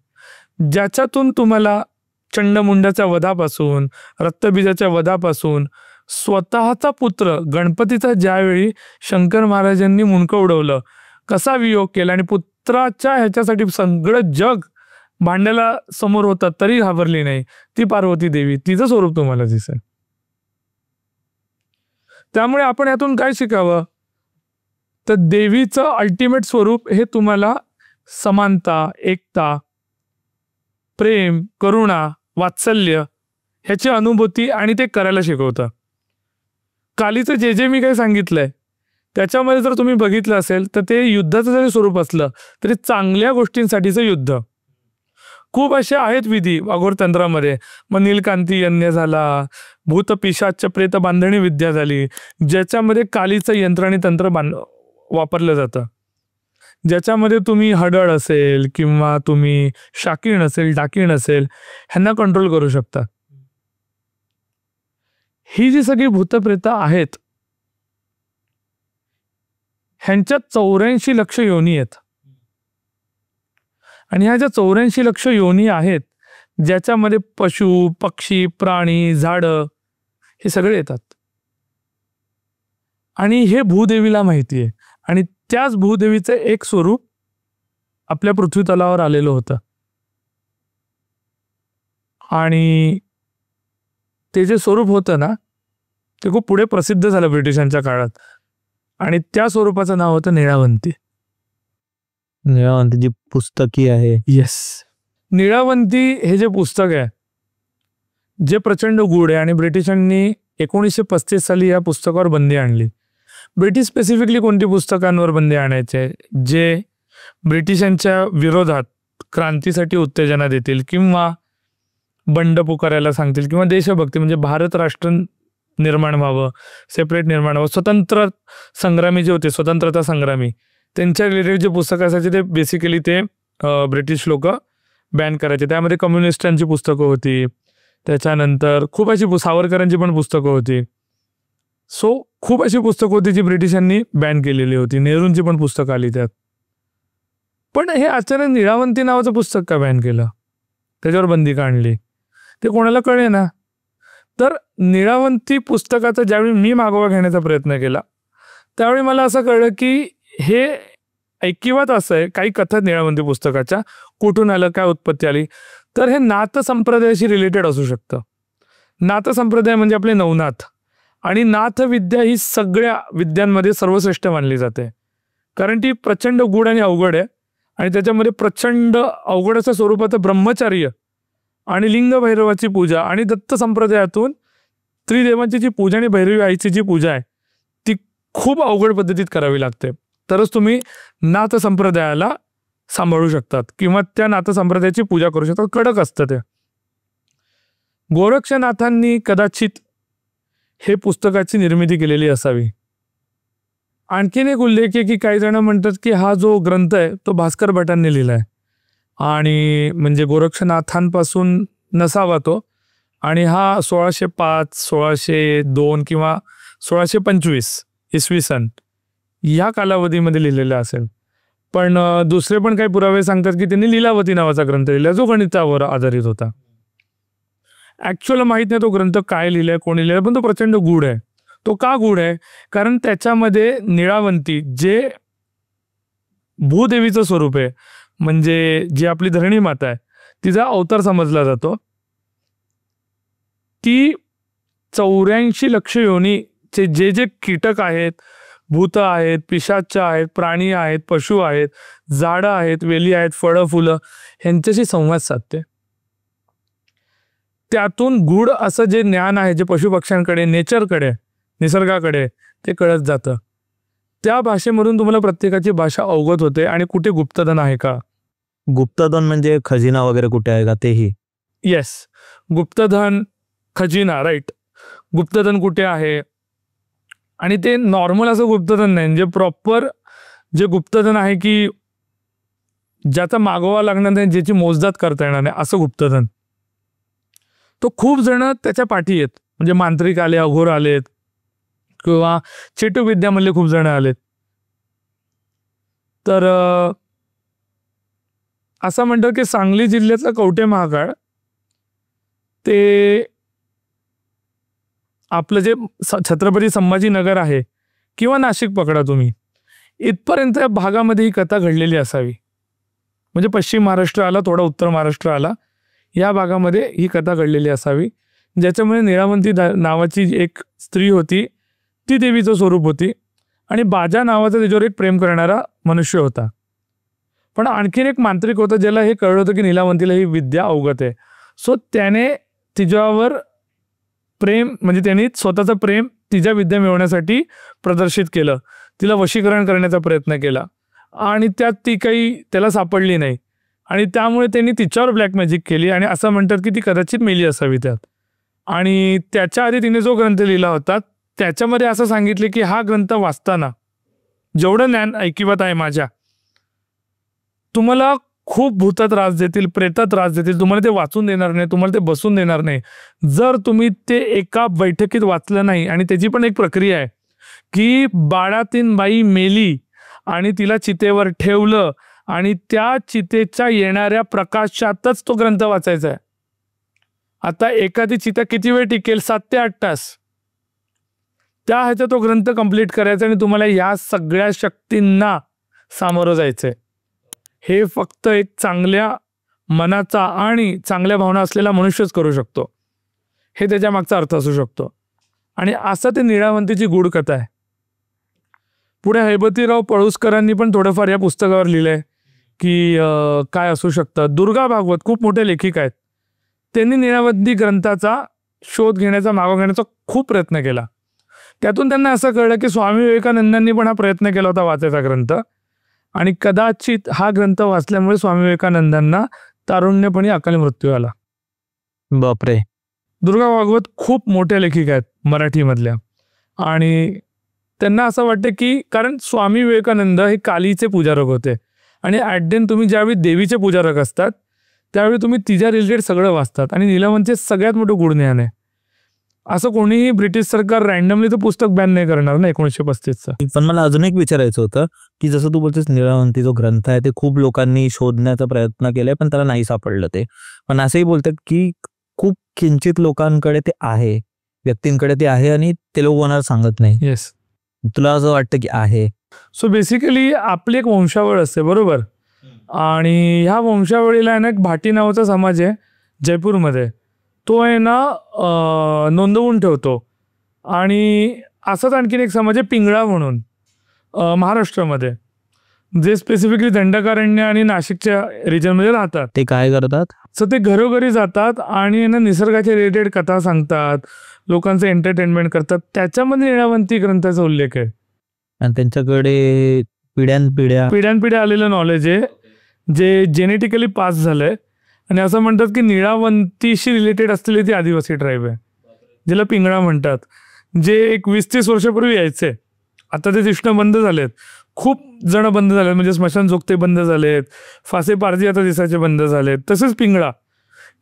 ज्याच्यातून तुम्हाला चंडमुंडाच्या वधापासून, रक्तबीजाच्या वधापासून, स्वतःचा पुत्र गणपतीचा ज्यावेळी शंकर महाराजांनी मुंडकं उडवलं, कसा वियोग केला आणि पुत्राच्या ह्याच्यासाठी सगळं जग भांड्याला समोर होतं तरी घाबरली नाही, ती पार्वती देवी, तिचं स्वरूप तुम्हाला दिसेल. त्यामुळे आपण यातून काय शिकावं तर देवीचं अल्टिमेट स्वरूप हे तुम्हाला समानता, एकता, प्रेम, करुणा, वात्सल्य ह्याची अनुभूती आणि ते करायला शिकवतं. कालीचं जे मी काही सांगितलंय त्याच्यामध्ये जर तुम्ही बघितलं असेल तर ते युद्धाचं जरी स्वरूप असलं तरी चांगल्या गोष्टींसाठीचं युद्ध. खूप असे आहेत विधी अघोर तंत्रामध्ये. मग नीलकांती यज्ञ झाला, भूत पिशाच प्रेत बांधणी विद्या झाली, ज्याच्यामध्ये कालीचं यंत्र आणि तंत्र वापरलं जातं, ज्याच्यामध्ये तुम्ही हडळ असेल किंवा तुम्ही शाकीण असेल, डाकीण असेल, ह्यांना कंट्रोल करू शकता. ही जी सगळी भूतप्रेत आहेत ह्यांच्यात 84 लक्ष योनी आहेत. आणि ह्या ज्या 84 लक्ष योनी आहेत ज्याच्यामध्ये पशु, पक्षी, प्राणी, झाडं हे सगळे येतात. आणि हे भूदेवीला माहिती आहे. आणि त्याच भूदेवीचं एक स्वरूप आपल्या पृथ्वी तलावर आलेलं होतं. आणि ते जे स्वरूप होतं ना ते खूप पुढे प्रसिद्ध झालं ब्रिटिशांच्या काळात. आणि त्या स्वरूपाचं नाव होतं निळावंती. निळावंती जी पुस्तकी आहे. येस, निळावंती हे जे पुस्तक आहे जे प्रचंड गूढ आहे आणि ब्रिटिशांनी 1935 साली या पुस्तकावर बंदी आणली. ब्रिटिश स्पेसिफिकली कोणती पुस्तकांवर बंदी आणायचे जे ब्रिटिशांच्या विरोधात क्रांतीसाठी उत्तेजना देतील किंवा बंड पुकारायला सांगतील किंवा देशभक्ती म्हणजे भारत राष्ट्र निर्माण व्हावं, सेपरेट निर्माण व्हावं. स्वतंत्र संग्रामी जे होते, स्वतंत्रता संग्रामी, त्यांच्या रिलेटेड जे पुस्तकं असायचे ते बेसिकली ते ब्रिटिश लोक बॅन करायचे. त्यामध्ये कम्युनिस्टांची पुस्तकं होती, त्याच्यानंतर खूप अशी सावरकरांची पण पुस्तकं होती. सो खूप अशी पुस्तकं होती जी ब्रिटिशांनी बॅन केलेली होती. नेहरूंची पण पुस्तकं आली त्यात. पण हे अचानक निळावंती नावाचं पुस्तक का बॅन केलं, त्याच्यावर बंदी का आणली ते कोणाला कळे ना. तर निळावंती पुस्तकाचा ज्यावेळी मी मागोवा घेण्याचा प्रयत्न केला त्यावेळी मला असं कळलं की हे ऐकिवात असं आहे, काही कथा निळावंती पुस्तकाच्या कुठून आलं, काय उत्पत्ती आली, तर हे नाथ संप्रदायाशी रिलेटेड असू शकतं. नाथ संप्रदाय म्हणजे आपले नवनाथ, आणि नाथ विद्या ही सगळ्या विद्यांमध्ये सर्वश्रेष्ठ मानली जाते, कारण ती प्रचंड गूढ आणि अवघड आहे. आणि त्याच्यामध्ये प्रचंड अवघड असं स्वरूपाचं ब्रह्मचार्य आणि लिंग भैरवाची पूजा, आणि दत्त संप्रदायातून त्रिदेवांची जी पूजा आणि भैरवी आईची जी पूजा आहे ती खूप अवघड पद्धतीत करावी लागते, तरच तुम्ही नाथ संप्रदायाला सांभाळू शकतात किंवा त्या नाथ संप्रदायाची पूजा करू शकतात. कडक असतं ते. गोरक्षनाथांनी कदाचित हे पुस्तकाची निर्मिती केलेली असावी. आणखीन एक उल्लेख आहे की काही जण म्हणतात की हा जो ग्रंथ आहे तो भास्कर भटांनी लिहिलाय, आणि म्हणजे गोरक्षनाथांपासून नसावा तो, आणि हा 1605, 1602 किंवा 1625 इसवी सन या कालावधीमध्ये लिहिलेला असेल. पण दुसरे पण काही पुरावे सांगतात की त्यांनी लीलावती नावाचा ग्रंथ लिहिला जो गणितावर आधारित होता. ऍक्च्युअल माहित नाही तो ग्रंथ काय लिहिलाय, कोणी लिहिलाय, पण तो प्रचंड गूढ आहे. तो का गूढ आहे? कारण त्याच्यामध्ये निळावंती जे भूदेवीचं स्वरूप आहे, म्हणजे जी आपली धरणी माता आहे तिचा अवतार समजला जातो. ती 84 लक्ष योनीचे जे जे कीटक आहेत, भूत आहेत, पिशाच आहेत, प्राणी आहेत, पशु आहेत, झाडं आहेत, वेली आहेत, फळं फुलं ह्यांच्याशी संवाद साधते. त्यातून गूढ असं जे ज्ञान आहे जे पशुपक्ष्यांकडे, नेचरकडे, निसर्गाकडे ते कळत जातं. त्या भाषेमधून तुम्हाला प्रत्येकाची भाषा अवगत होते. आणि कुठे गुप्तधन आहे का, गुप्तधन म्हणजे खजिना वगैरे कुठे आहे का तेही. येस, गुप्तधन, खजिना, राईट. गुप्तधन कुठे आहे, आणि ते नॉर्मल असं गुप्तधन नाही, म्हणजे प्रॉपर जे गुप्तधन आहे की ज्याचा मागोवा लागणार नाही, ज्याची मोजदाद करता येणार नाही, असं गुप्तधन. तो खूप जण त्याच्या पाठी आहेत, म्हणजे मांत्रिक आले, अघोर आलेत, किंवा चेटू विद्यामधले खूप जण आलेत. तर असं म्हणतात की सांगली जिल्ह्यातला कवठे महाकाळ ते आपलं जे छत्रपती संभाजीनगर आहे किंवा नाशिक पकडा तुम्ही, इथपर्यंत या भागामध्ये ही कथा घडलेली असावी. म्हणजे पश्चिम महाराष्ट्र आला, थोडा उत्तर महाराष्ट्र आला, या भागामध्ये ही कथा घडलेली असावी, ज्याच्यामुळे निळावंती नावाची एक स्त्री होती, ती देवीचं स्वरूप होती, आणि बाजा नावाचा त्याच्यावर एक प्रेम करणारा मनुष्य होता. पण आणखीन एक मांत्रिक होता ज्याला हे कळलं होतं की निळावंतीला ही विद्या अवगत आहे. सो त्याने तिच्यावर प्रेम, म्हणजे त्यांनी स्वतःचं प्रेम तिच्या विद्या मिळवण्यासाठी प्रदर्शित केलं, तिला वशीकरण करण्याचा प्रयत्न केला, आणि त्यात ती काही त्याला सापडली नाही, आणि त्यामुळे त्यांनी तिच्यावर ब्लॅक मॅजिक केली, आणि असं म्हणतात की ती कदाचित मेली असावी त्यात. आणि त्याच्या आधी तिने जो ग्रंथ लिहिला होता त्याच्यामध्ये असं सांगितले की हा ग्रंथ वाचताना जेवढं ज्ञान ऐकिवात आहे माझ्या, तुम्हाला खूप भूतात त्रास देतील, प्रेतात त्रास देतील, तुम्हाला ते वाचून देणार नाही, तुम्हाला ते बसून देणार नाही, जर तुम्ही ते एका बैठकीत वाचलं नाही. आणि त्याची पण एक प्रक्रिया आहे की बाळातीन बाई मेली आणि तिला चितेवर ठेवलं, आणि त्या चितेच्या येणाऱ्या प्रकाशातच तो ग्रंथ वाचायचा आहे. आता एखादी चिता किती वेळ टिकेल? 7 ते 8 तास. त्या ह्याचा तो ग्रंथ कंप्लीट करायचा, आणि तुम्हाला या सगळ्या शक्तींना सामोरं जायचंय. हे फक्त एक चांगल्या मनाचा आणि चांगल्या भावना असलेला मनुष्यच करू शकतो, हे त्याच्या मागचा अर्थ असू शकतो. आणि असं ते निळावंतीची गूढ कथा आहे. पुढे हैबतीराव पळुसकरांनी पण थोडंफार या पुस्तकावर लिहिलंय की काय असू शकतं. दुर्गा भागवत खूप मोठे लेखिका आहेत, त्यांनी निळावंती ग्रंथाचा शोध घेण्याचा, मागो घेण्याचा खूप प्रयत्न केला. त्यातून त्यांना असं कळलं की स्वामी विवेकानंदांनी पण हा प्रयत्न केला होता वाचायचा ग्रंथ, आणि कदाचित हा ग्रंथ वाचल्यामुळे स्वामी विवेकानंदांना तारुण्यपणी अकाली मृत्यू आला. बापरे. दुर्गा भागवत खूप मोठ्या लेखिका आहेत मराठीमधल्या, आणि त्यांना असं वाटतं की कारण स्वामी विवेकानंद हे कालीचे पूजारक होते, आणि ॲट देन तुम्ही ज्यावेळी देवीचे पूजारक असतात त्यावेळी तुम्ही तिच्या रिलेटेड सगळं वाचतात, आणि निळावंतीचे सगळ्यात मोठं गूढ ज्ञान आहे. असं कोणीही ब्रिटिश सरकार रँडमली तर पुस्तक बॅन नाही करणार ना 1935चं. पण मला अजून एक विचारायचं होतं की जसं तू बोलतेस निळावंती जो ग्रंथ आहे ते खूप लोकांनी शोधण्याचा प्रयत्न केलाय पण त्याला नाही सापडलं ते. पण असंही बोलतात की खूप किंचित लोकांकडे ते आहे, व्यक्तींकडे ते आहे, आणि ते लोक कोणाला सांगत नाही. येस, तुला असं वाटतं की आहे? सो बेसिकली आपली एक वंशावळ असते बरोबर, आणि ह्या वंशावळीला आहे ना एक भाटी नावाचा समाज आहे जयपूरमध्ये, तो आहे ना नोंदवून ठेवतो. आणि असाच आणखीन एक समाज आहे पिंगळा म्हणून महाराष्ट्रामध्ये, जे स्पेसिफिकली दंडकारण्य आणि नाशिकच्या रिजनमध्ये राहतात. ते काय करतात? सो ते घरोघरी जातात आणि ना निसर्गाच्या रिलेटेड कथा सांगतात, लोकांचं एंटरटेनमेंट करतात. त्याच्यामध्ये निळावंती ग्रंथाचा उल्लेख आहे. आणि त्यांच्याकडे पिढ्यानपिढ्या आलेलं नॉलेज आहे, जे जेनेटिकली पास झालंय. आणि असं म्हणतात की निळावंतीशी रिलेटेड असलेली ती आदिवासी ट्राईब आहे, ज्याला पिंगळा म्हणतात, जे एक 20-30 वर्षापूर्वी यायचे. आता ते दिसणं बंद झालेत, खूप जण बंद झालेत, म्हणजे स्मशान जोगते बंद झालेत, फासे पारजी आता दिसायचे बंद झालेत. तसेच पिंगळा,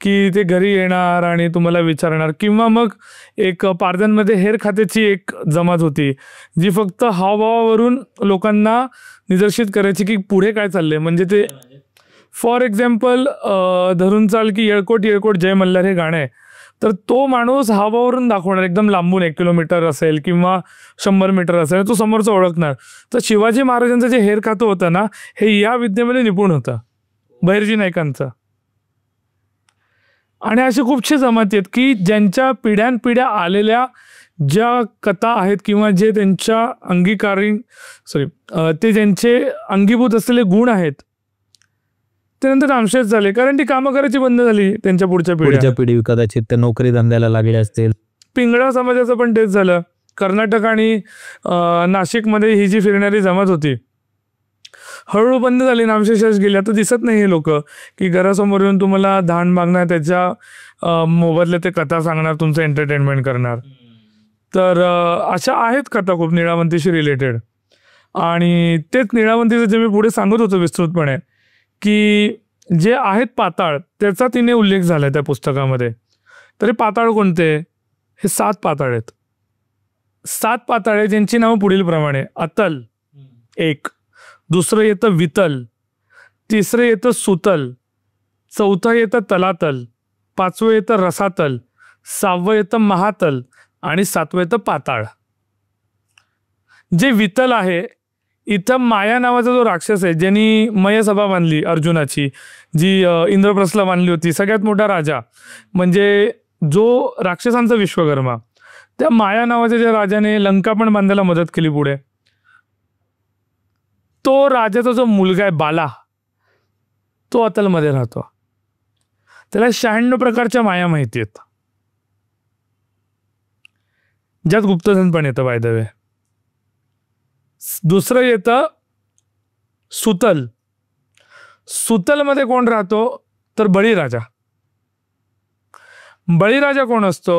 की ते घरी येणार आणि तुम्हाला विचारणार. किंवा मग एक पारध्यांमध्ये हेर खात्याची एक जमात होती, जी फक्त हावभावावरून लोकांना निदर्शित करायची की पुढे काय चाललंय. म्हणजे ते फॉर एक्झाम्पल धरून चाल की येळकोट येळकोट जय मल्हार हे गाणं आहे, तर तो माणूस हावभावावरून दाखवणार, एकदम लांबून 1 किलोमीटर असेल किंवा 100 मीटर असेल, तो समोरचा ओळखणार. तर शिवाजी महाराजांचं जे हेर खातं होतं ना, हे या विद्येमध्ये निपुण होतं, बहिर्जी नाईकांचं. आणि अशी खूपशी जमाती आहेत की ज्यांच्या पिढ्यानपिढ्या आलेल्या ज्या कथा आहेत किंवा जे त्यांच्या ते ज्यांचे अंगीभूत असलेले गुण आहेत, ते नंतर नामशेष झाले, कारण ती कामं करायची बंद झाली. त्यांच्या पुढच्या पिढी कदाचित त्या नोकरी धंद्याला लागले असतील. पिंगळा समाजाचं पण तेच झालं. कर्नाटक आणि नाशिकमध्ये ही जी फिरणारी जमात होती, हळूहळू बंद झाली, नामशेष गेले. आता दिसत नाही हे लोक की घरासमोर येऊन तुम्हाला धान मागणार, त्याच्या मोबदल्यात ते कथा सांगणार, तुमचं एंटरटेनमेंट करणार. तर अशा आहेत कथा खूप निळावंतीशी रिलेटेड. आणि तेच निळावंतीचं जे मी पुढे सांगत होतो विस्तृतपणे, की जे आहेत पाताळ, त्याचा तिने उल्लेख झाला त्या पुस्तकामध्ये. तरी पाताळ कोणते? हे 7 पाताळ आहेत. 7 पाताळ आहेत, ज्यांची नावं पुढील प्रमाणे: अतल एक, दुसरं येतं वितल, तिसरं येतं सुतल, चौथं येतं तलातल, 5वं येतं रसातल, 6वं येतं महातल आणि 7वं येतं पाताळ. जे वितल आहे, इथं माया नावाचा जो राक्षस आहे, ज्यांनी मयसभा बांधली अर्जुनाची, जी इंद्रप्रस्थला बांधली होती, सगळ्यात मोठा राजा, म्हणजे जो राक्षसांचा विश्वकर्मा, त्या माया नावाच्या ज्या राजाने लंका पण बांधायला मदत केली पुढे, तो राजाचा जो मुलगा आहे बाला, तो अतलमध्ये राहतो. त्याला 96 प्रकारच्या माया माहिती आहेत, ज्यात गुप्तधन पण येतं बाय द वे. दुसरं येतं सुतल. सुतलमध्ये कोण राहतो? तर बळीराजा. बळीराजा कोण असतो?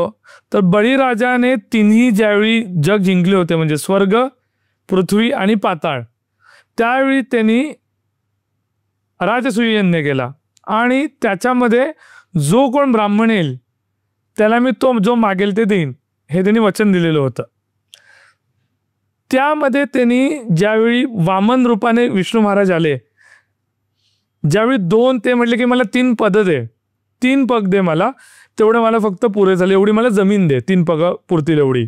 तर बळीराजाने तिन्ही ज्यावेळी जग जिंकले होते, म्हणजे स्वर्ग, पृथ्वी आणि पाताळ, त्यावेळी त्यांनी राजसूययज्ञ केला. आणि त्याच्यामध्ये जो कोण ब्राह्मण येईल त्याला मी तो जो मागेल ते देईन, हे त्यांनी वचन दिलेलं होतं. त्यामध्ये त्यांनी ज्यावेळी वामन रूपाने विष्णू महाराज आले, ज्यावेळी ते म्हटले की मला 3 पदं दे, 3 पग दे मला, तेवढं मला फक्त पुरे झाले, एवढी मला जमीन दे, 3 पग पुरतील एवढी.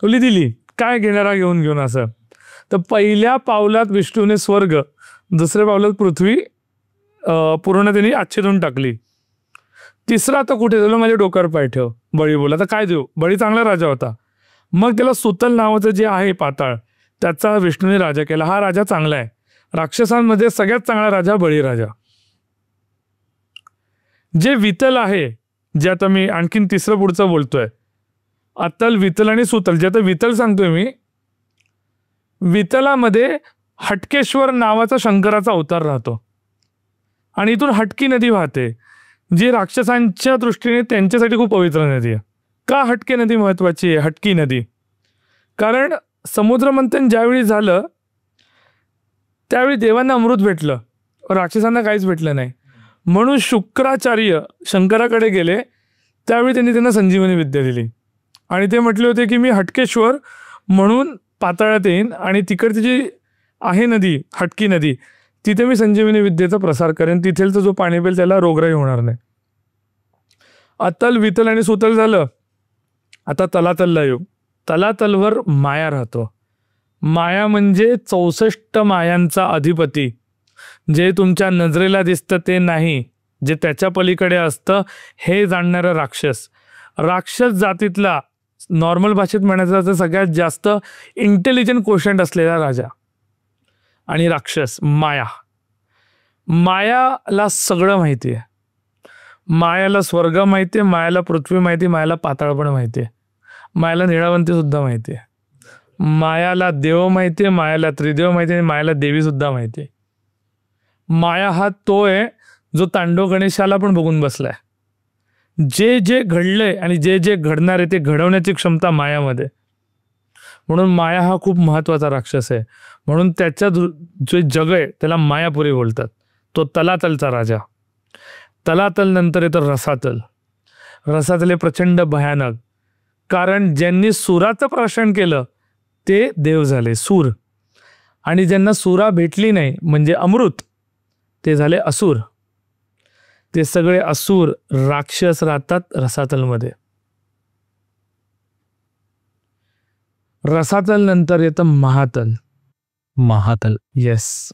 तुला दिली, काय घेणारा घेऊन असं. तर पहिल्या पावलात विष्णूने स्वर्ग, दुसऱ्या पावलात पृथ्वी पूर्ण त्यांनी आच्छेदून टाकली. तिसरा आता कुठे झालं? माझ्या डोक्यावर पाय ठेव. बळी बोला, आता काय देऊ? बळी चांगला राजा होता. मग त्याला सुतल नावाचं जे आहे पाताळ, त्याचा विष्णूने राजा केला. हा राजा चांगला आहे. राक्षसांमध्ये सगळ्यात चांगला राजा बळीराजा. जे वितल आहे, जे आता मी आणखीन तिसरं पुढचं बोलतोय, अतल, वितल आणि सुतल. जे आता वितल सांगतोय मी, वितलामध्ये हटकेश्वर नावाचा शंकराचा अवतार राहतो आणि इथून हटकी नदी वाहते, जी राक्षसांच्या दृष्टीने त्यांच्यासाठी खूप पवित्र नदी आहे. का हटके नदी महत्वाची आहे? हटकी नदी कारण समुद्रमंथन ज्यावेळी झालं त्यावेळी देवांना अमृत भेटलं, राक्षसांना काहीच भेटलं नाही. म्हणून शुक्राचार्य शंकराकडे गेले, त्यावेळी त्यांना संजीवनी विद्या दिली आणि ते म्हटले होते की मी हटकेश्वर म्हणून पाताळात येईन आणि तिकडची जी आहे नदी, हटकी नदी, तिथे मी संजीवनी विद्येचा प्रसार करेन, तिथेलचं जो पाणी पेल त्याला रोगराई होणार नाही. अतल, वितल आणि सुतल झालं. आता तलातलला येऊ. तलातलवर माया राहतो. माया म्हणजे 64 मायांचा अधिपती. जे तुमच्या नजरेला दिसतं ते नाही, जे त्याच्या पलीकडे असतं हे जाणणारा राक्षस. राक्षस जातीतला नॉर्मल भाषेत म्हणायचं तर सगळ्यात जास्त इंटेलिजंट कोशंट असलेला राजा आणि राक्षस माया. मायाला सगळं माहिती आहे. मायाला स्वर्ग माहिती आहे, मायाला पृथ्वी माहिती, मायाला पाताळ पण माहिती आहे, मायाला निळावंती सुद्धा माहिती आहे, मायाला देव माहिती आहे, मायाला त्रिदेव माहिती आहे, मायाला देवी सुद्धा माहिती आहे. माया हा तो आहे जो तांडव गणेशाला पण बघून बसलाय. जे जे घडलंय आणि जे जे घडणार आहे ते घडवण्याची क्षमता मायामध्ये. म्हणून माया हा खूप महत्वाचा राक्षस आहे. म्हणून त्याच्या जे जग आहे त्याला मायापुरी बोलतात. तो तलातलचा राजा. तलातल नंतर येतं रसातल. रसातल हे प्रचंड भयानक, कारण ज्यांनी सुराचं प्राशन केलं ते देव झाले सूर, आणि ज्यांना सुरा भेटली नाही म्हणजे अमृत ते झाले असुर. ते सगळे असुर राक्षस राहतात रसातलमध्ये. रसातल नंतर येतं महातल. महातल. येस,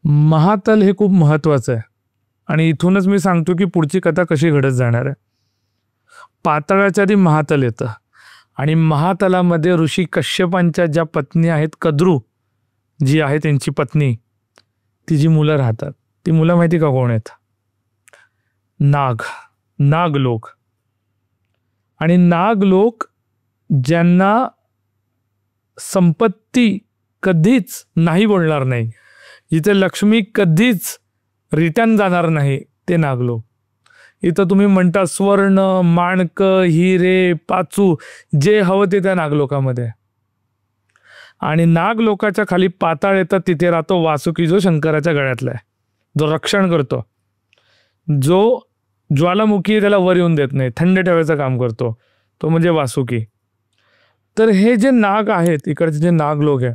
महातल हे खूप महत्वाचं आहे. आणि इथूनच मी सांगतो की पुढची कथा कशी घडत जाणार आहे. पाताळाच्या आधी महातल येतं आणि महातलामध्ये ऋषी कश्यपांच्या ज्या पत्नी आहेत, कद्रू जी आहे त्यांची पत्नी, ती जी मुलं राहतात ती मुलं माहिती का कोण आहेत? नाग, नागलोक. आणि नागलोक ज्यांना संपत्ती कधीच नाही बोलणार नाही, जिथे लक्ष्मी कधीच रिटर्न जाणार नाही, ते नागलोक. इथं तुम्ही म्हणता स्वर्ण, माणक, हिरे, पाचू, जे हवं ते त्या नागलोकामध्ये. आणि नागलोकाच्या खाली पाताळ येतात, तिथे राहतो वासुकी, जो शंकराच्या गळ्यातला आहे, जो रक्षण करतो, जो ज्वालामुखी त्याला वर येऊन देत नाही, थंड ठेवायचं काम करतो, तो म्हणजे वासुकी. तर हे जे नाग आहेत, इकडचे जे नागलोक आहे,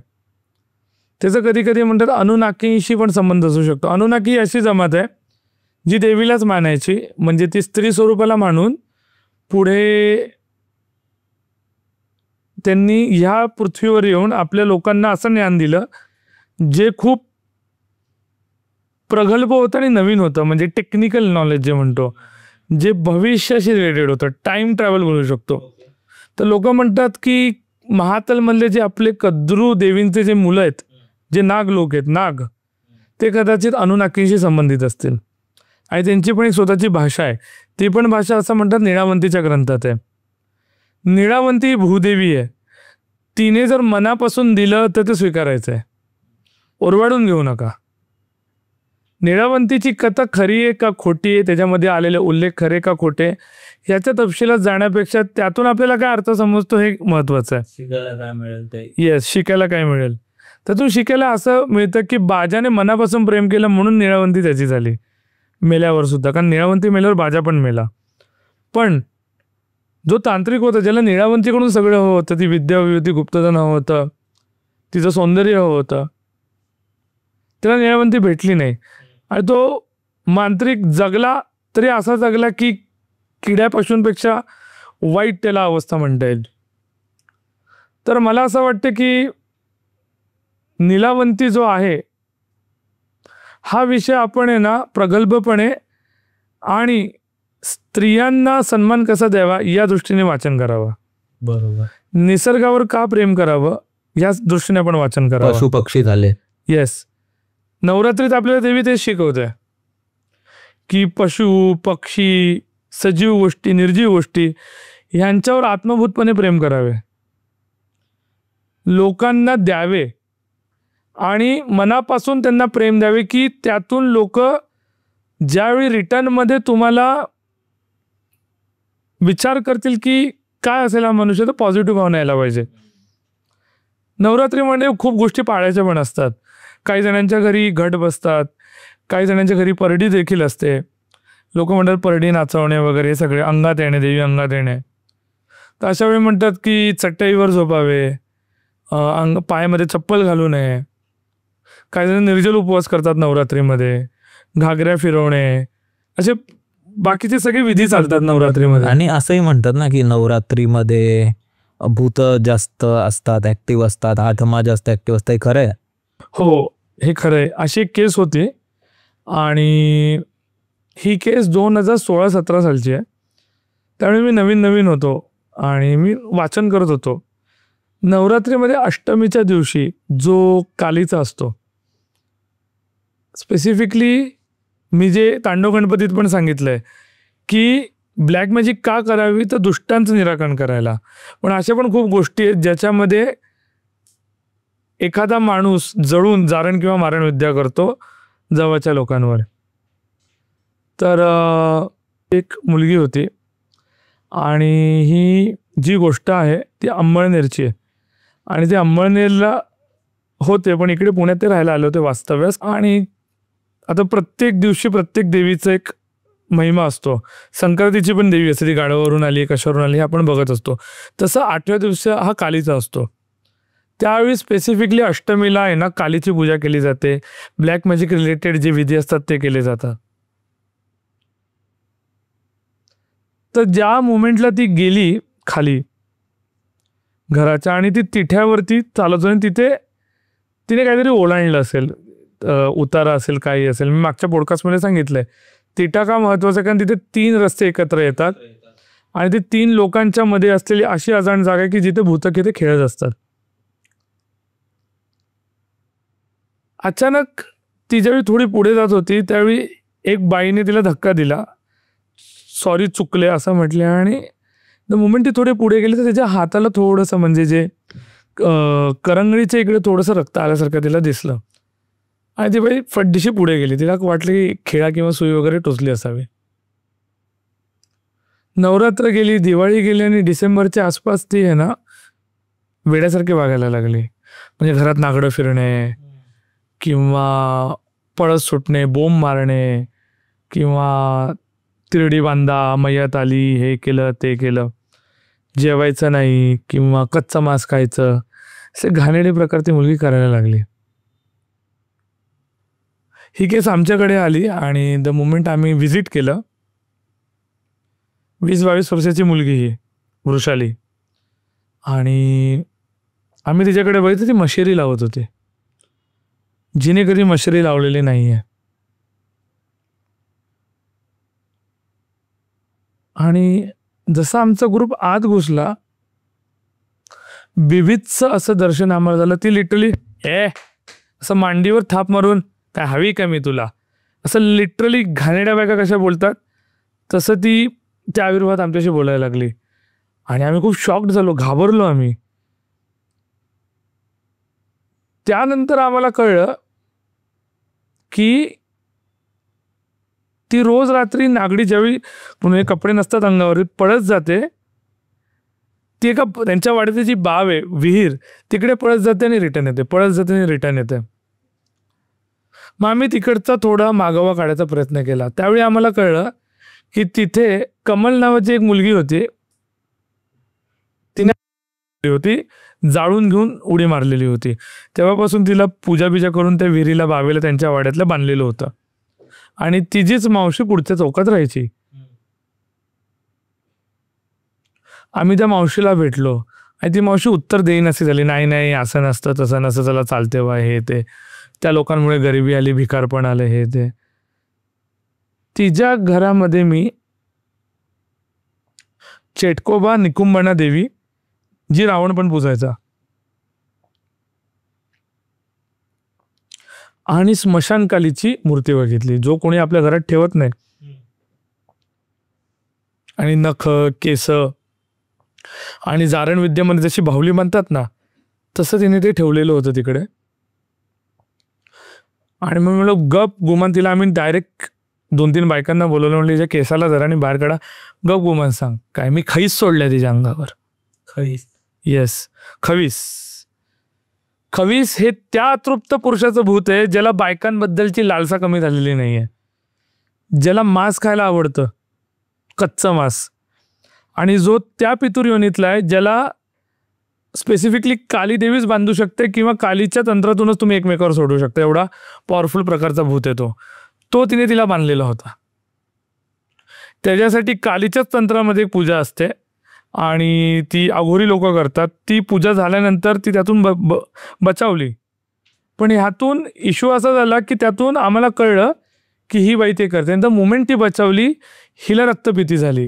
त्याचं कधी कधी म्हणतात अनुनाकीशी पण संबंध असू शकतो. अनुनाकी ही अशी जमात आहे जी देवीलाच मानायची, म्हणजे ती स्त्री स्वरूपाला मानून पुढे त्यांनी ह्या पृथ्वीवर येऊन आपल्या लोकांना असं ज्ञान दिलं जे खूप प्रगल्भ होतं आणि नवीन होतं. म्हणजे टेक्निकल नॉलेज जे म्हणतो, जे भविष्याशी रिलेटेड होतं, टाइम ट्रॅव्हल बोलू शकतो. तर लोक म्हणतात की महातलमधले जे आपले कद्रू देवींचे जे मुलं आहेत, जे नाग लोक आहेत, नाग, ते कदाचित अनुनाकीशी संबंधित असतील. आणि त्यांची पण एक स्वतःची भाषा आहे. ती पण भाषा असं म्हणतात निळावंतीच्या ग्रंथात आहे. निळावंती भूदेवी आहे. तिने जर मनापासून दिलं तर ते स्वीकारायचं आहे, ओरवाडून घेऊ नका. निळावंतीची कथा खरी आहे का खोटी आहे, त्याच्यामध्ये आलेले उल्लेख खरे का खोटे, याच्या तपशिलात जाण्यापेक्षा त्यातून आपल्याला काय अर्थ समजतो हे महत्वाचं आहे. शिकायला काय मिळेल ते. येस, शिकायला काय मिळेल. त्यातून शिकायला असं मिळतं की बाजाने मनापासून प्रेम केलं म्हणून निळावंती त्याची झाली, मेल्यावर सुद्धा. कारण निळावंती मेल्यावर बाजा पण मेला. पण जो तांत्रिक होता, ज्याला निळावंतीकडून सगळं हवं होतं, ती विद्या हवी होती, गुप्तधन हवं होतं, तिचं सौंदर्य हवं होतं, त्याला निळावंती भेटली नाही. आणि तो मांत्रिक जगला तरी असा जगला की किड्या पशूंपेक्षा वाईट त्याला अवस्था म्हणता येईल. तर मला असं वाटतं की निळावंती जो आहे हा विषय आपण आहे ना प्रगल्भपणे आणि स्त्रियांना सन्मान कसा द्यावा या दृष्टीने वाचन करावं. बरोबर. निसर्गावर का प्रेम करावं या दृष्टीने आपण वाचन करावं. पशु पक्षी झाले. येस, नवरात्रीत आपल्याला देवी तेच शिकवते की पशु पक्षी, सजीव गोष्टी, निर्जीव गोष्टी ह्यांच्यावर आत्मभूतपणे प्रेम करावे, लोकांना द्यावे आणि मनापासून त्यांना प्रेम द्यावे, की त्यातून लोक ज्यावेळी रिटर्नमध्ये तुम्हाला विचार करतील की काय असेल हा मनुष्य, तर पॉझिटिव्ह भावना यायला पाहिजे. नवरात्रीमध्ये खूप गोष्टी पाळायच्या पण असतात. काही जणांच्या घरी घट बसतात, काही जणांच्या घरी परडी देखील असते. लोक म्हणतात परडी नाचवणे वगैरे, सगळे अंगात येणे, देवी अंगात येणे. तर अशा वेळी म्हणतात की चटईवर झोपावे, पायामध्ये चप्पल घालू नये. काही जण निर्जल उपवास करतात नवरात्रीमध्ये, घागऱ्या फिरवणे, असे बाकीचे सगळे विधी चालतात नवरात्रीमध्ये. आणि असंही म्हणतात ना की नवरात्रीमध्ये भूत जास्त असतात, ऍक्टिव्ह असतात, आत्मा जास्त ऍक्टिव्ह असतात, हे खरं आहे? हो, हे खरं आहे. अशी एक केस होती आणि ही केस 2016-17 सालची आहे. त्यावेळी मी नवीन नवीन होतो आणि मी वाचन करत होतो. नवरात्रीमध्ये अष्टमीच्या दिवशी जो कालीचा असतो, स्पेसिफिकली मी जे तांडव गणपतीत पण सांगितलंय की ब्लॅक मॅजिक का करावी, तर दुष्टांचं निराकरण करायला. पण अशा पण खूप गोष्टी आहेत ज्याच्यामध्ये एखादा माणूस जळून जारण किंवा मारण विद्या करतो जवळच्या लोकांवर. तर एक मुलगी होती आणि ही जी गोष्ट आहे ती अंमळनेरची आहे आणि ते अंमळनेरला होते, पण इकडे पुण्यात ते राहायला आले होते वास्तव्यास. आणि आता प्रत्येक दिवशी प्रत्येक देवीचा एक महिमा असतो. संक्रांतीची पण देवी असते, ती गाढवावरून आली कशावरून आली हे आपण बघत असतो. तसं 8व्या दिवशी हा कालीचा असतो. त्यावेळी स्पेसिफिकली अष्टमीला आहे ना कालीची पूजा केली जाते. ब्लॅक मॅजिक रिलेटेड जे विधी असतात ते केले जातात. तर ज्या मोमेंटला ती गेली खाली घराच्या आणि ती तिठ्यावरती चालत होती, तिथे तिने काहीतरी ओलांडलं असेल, उतारा असेल, काही असेल. मी मागच्या पॉडकास्टमध्ये सांगितलंय तिठा का महत्वाचं, कारण तिथे 3 रस्ते एकत्र येतात आणि ते 3 लोकांच्या मध्ये असलेली अशी अजाण जागा आहे की जिथे भूतक खेळत असतात. अचानक ती ज्यावेळी थोडी पुढे जात होती त्यावेळी एक बाईने तिला धक्का दिला, सॉरी चुकले असं म्हटले. आणि द मोमेंट ती थोडे पुढे गेली तर त्याच्या हाताला थोडंसं म्हणजे जे करंगळीच्या इकडे थोडंसं रक्त आल्यासारखं तिला दिसलं आणि ती बाई फड्डीशी पुढे गेली. तिला वाटलं की खेळा किंवा सुई वगैरे टोचली असावी. नवरात्र गेली, दिवाळी गेली आणि डिसेंबरच्या आसपास ती आहे ना वेड्यासारखी वागायला लागली. म्हणजे घरात नागडं फिरणे किंवा पळस सुटणे, बोंब मारणे किंवा तिरडी बांधा, मयत आली, हे केलं ते केलं, जेवायचं नाही किंवा कच्चा मांस खायचं, असे घाणेरडे प्रकार ती मुलगी करायला लागली. ही केस आमच्याकडे आली आणि द मोमेंट आम्ही व्हिजिट केलं. 20-22 वर्षाची मुलगी ही वृषाली, आणि आम्ही तिच्याकडे बघितलं ती मशेरी लावत होती, जिने कधी मशेरी लावलेली नाही आहे. आणि जसा आमचा ग्रुप आत घुसला, विविधच असं दर्शन आम्हाला झालं. ती लिटरली असं मांडीवर थाप मारून काय हवी का मी तुला, असं लिटरली घाणेड्या बायका कशा बोलतात तसं ती त्या विरोधात आमच्याशी बोलायला लागली. आणि आम्ही खूप शॉक्ड झालो, घाबरलो आम्ही. त्यानंतर आम्हाला कळलं की ती रोज रात्री नागडी ज्यावेळी पुणे कपडे नसतात अंगावर पळत जाते, ती एका त्यांच्या वाड्याची जी बाव आहे विहीर तिकडे पळत जाते आणि रिटर्न येते, पळत जाते आणि रिटर्न येते. मग आम्ही तिकडचा थोडा मागोवा काढायचा प्रयत्न केला. त्यावेळी आम्हाला कळलं की तिथे कमल नावाची एक मुलगी होती, तिने होती जाळून घेऊन उडी मारलेली होती. तेव्हापासून तिला पूजा बिजा करून त्या विहिरीला बावेला त्यांच्या वाड्यातलं बांधलेलं होतं आणि तिचीच मावशी पुढच्या चौकात राहायची. आम्ही त्या मावशीला भेटलो आणि ती मावशी उत्तर देईन अशी झाली, नाही नाही असं नसतं तसं नसतं, त्याला चालते वा हे ते, त्या लोकांमुळे गरिबी आली, भिकारपण आलं, हे ते. तिच्या घरामध्ये मी चेटकोबा निकुंभणा देवी, जी रावण पण पूजायचा, आणि स्मशानकालीची मूर्ती बघितली, जो कोणी आपल्या घरात ठेवत नाही. आणि नख, केस आणि जारण विद्येमध्ये जशी बाहुली म्हणतात ना तसं तिने ते ठेवलेलं होतं तिकडे. आणि मग म्हणलं गप गुमान, तिला आम्ही डायरेक्ट 2-3 बायकांना बोलवलं, म्हणलं तिच्या केसाला जरा आणि बाहेर काढा, गप गुमान सांग काय मी खैस सोडल्या तिच्या अंगावर. खैस, येस खवीस. खवीस हे त्या तृप्त पुरुषाचं भूत आहे ज्याला बायकांबद्दलची लालसा कमी झालेली नाहीये, ज्याला मांस खायला आवडतं, कच्चं मांस, आणि जो त्या पितूर योनीतला आहे ज्याला स्पेसिफिकली काली देवीच बांधू शकते किंवा कालीच्या तंत्रातूनच तुम्ही एकमेकावर सोडू शकता, एवढा पॉवरफुल प्रकारचा भूत आहे तो तिने तिला बांधलेला होता. त्याच्यासाठी कालीच्याच तंत्रामध्ये एक पूजा असते आणि ती अघोरी लोक करतात. ती पूजा झाल्यानंतर ती त्यातून बचावली. पण ह्यातून इश्यू असा झाला की त्यातून आम्हाला कळलं की ही बाई ते करते. नंतर मोमेंट ती बचावली, हिला रक्तपिती झाली,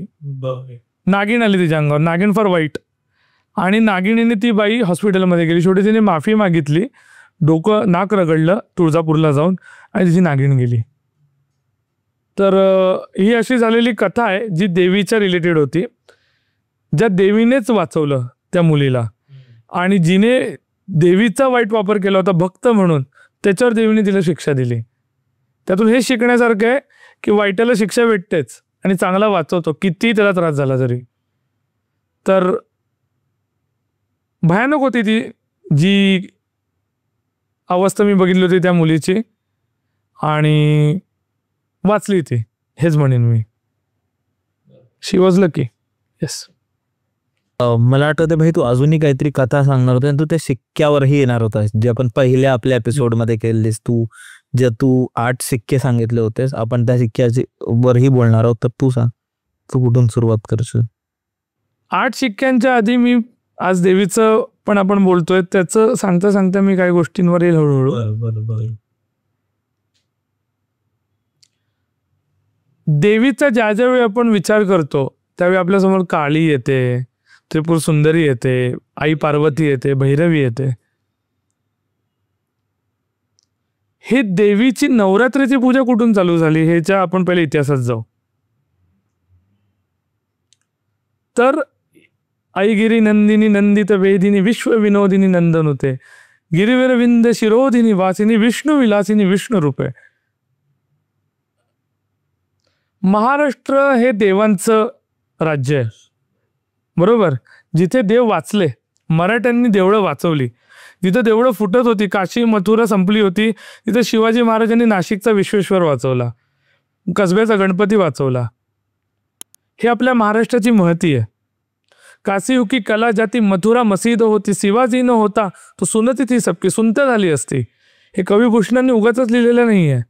नागिण आली तिच्या अंगावर, नागिण फॉर वाईट. आणि नागिणीने ती बाई हॉस्पिटलमध्ये गेली. शेवटी तिने माफी मागितली, डोकं नाक रगडलं तुळजापूरला जाऊन, आणि तिची नागिण गेली. तर ही अशी झालेली कथा आहे जी देवीच्या रिलेटेड होती, ज्या देवीनेच वाचवलं त्या मुलीला. आणि जिने देवीचा वाईट वापर केला होता भक्त म्हणून, त्याच्यावर देवीने तिला शिक्षा दिली. त्यातून हे शिकण्यासारखं आहे की वाईटाला शिक्षा भेटतेच आणि चांगला वाचवतो, किती त्याला त्रास झाला तरी. तर भयानक होती ती जी अवस्था मी बघितली होती त्या मुलीची, आणि वाचली ती, हेच म्हणेन मी. शी वॉज लकी. येस. मला आठवते भाई, तू अजूनही काहीतरी कथा सांगणार होता आणि तू त्या सिक्क्यावरही येणार होता, जे आपण पहिल्या आपल्या एपिसोडमध्ये केलेस. तू 8 सिक्के सांगितले होतेस, आपण त्या सिक्क्याची वरही बोलणार आहोत. तर तू सांग, तू कुठून सुरुवात करशील? 8 शिक्क्यांच्या आधी मी आज देवीचं पण आपण बोलतोय, त्याचं सांगता सांगता मी काही गोष्टींवर येईल हळूहळू. देवीचा ज्या ज्यावेळी आपण विचार करतो त्यावेळी आपल्यासमोर काळी येते, त्रिपुर सुंदरी येते, आई पार्वती येते, भैरवी येते. हे देवीची नवरात्रीची पूजा कुठून चालू झाली ह्याच्या आपण पहिले इतिहासात जाऊ. तर आई गिरी नंदिनी नंदित वेदिनी विश्व विनोदिनी नंदनुते गिरिवीर विंद शिरोधिनी वासिनी विष्णू विलासिनी विष्णू रूपे. महाराष्ट्र हे देवांचं राज्य आहे, बरोबर. जिथे देव वाचले, मराठ्यांनी देवळं वाचवली. जिथं देवळं फुटत होती, काशी मथुरा संपली होती, तिथं शिवाजी महाराजांनी नाशिकचा विश्वेश्वर वाचवला, कसब्याचा गणपती वाचवला. हे आपल्या महाराष्ट्राची महती आहे. काशी हुकी कला जाती, मथुरा मसीद होती, शिवाजी न होता तो सुनती थी सबकी, सुनत झाली असती. हे कविभूषणांनी उगाच लिहिलेलं नाही आहे.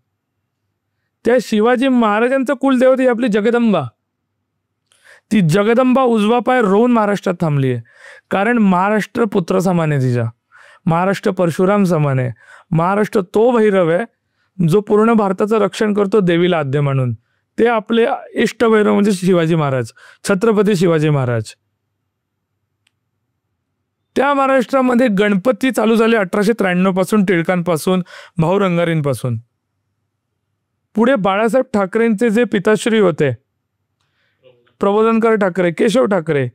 त्या शिवाजी महाराजांचं कुलदेवता ही आपली जगदंबा. ती जगदंबा उजवा पाय रोवून महाराष्ट्रात थांबली आहे. कारण महाराष्ट्र पुत्र समान आहे तिच्या, महाराष्ट्र परशुराम समान आहे. महाराष्ट्र तो भैरव आहे जो पूर्ण भारताचं रक्षण करतो देवीला आद्य म्हणून. ते आपले इष्ट भैरव म्हणजे शिवाजी महाराज, छत्रपती शिवाजी महाराज. त्या महाराष्ट्रामध्ये गणपती चालू झाले 1893 पासून, टिळकांपासून, भाऊ रंगारींपासून. पुढे बाळासाहेब ठाकरेंचे जे पिताश्री होते, प्रबोधनकार ठाकरे, केशव ठाकरे,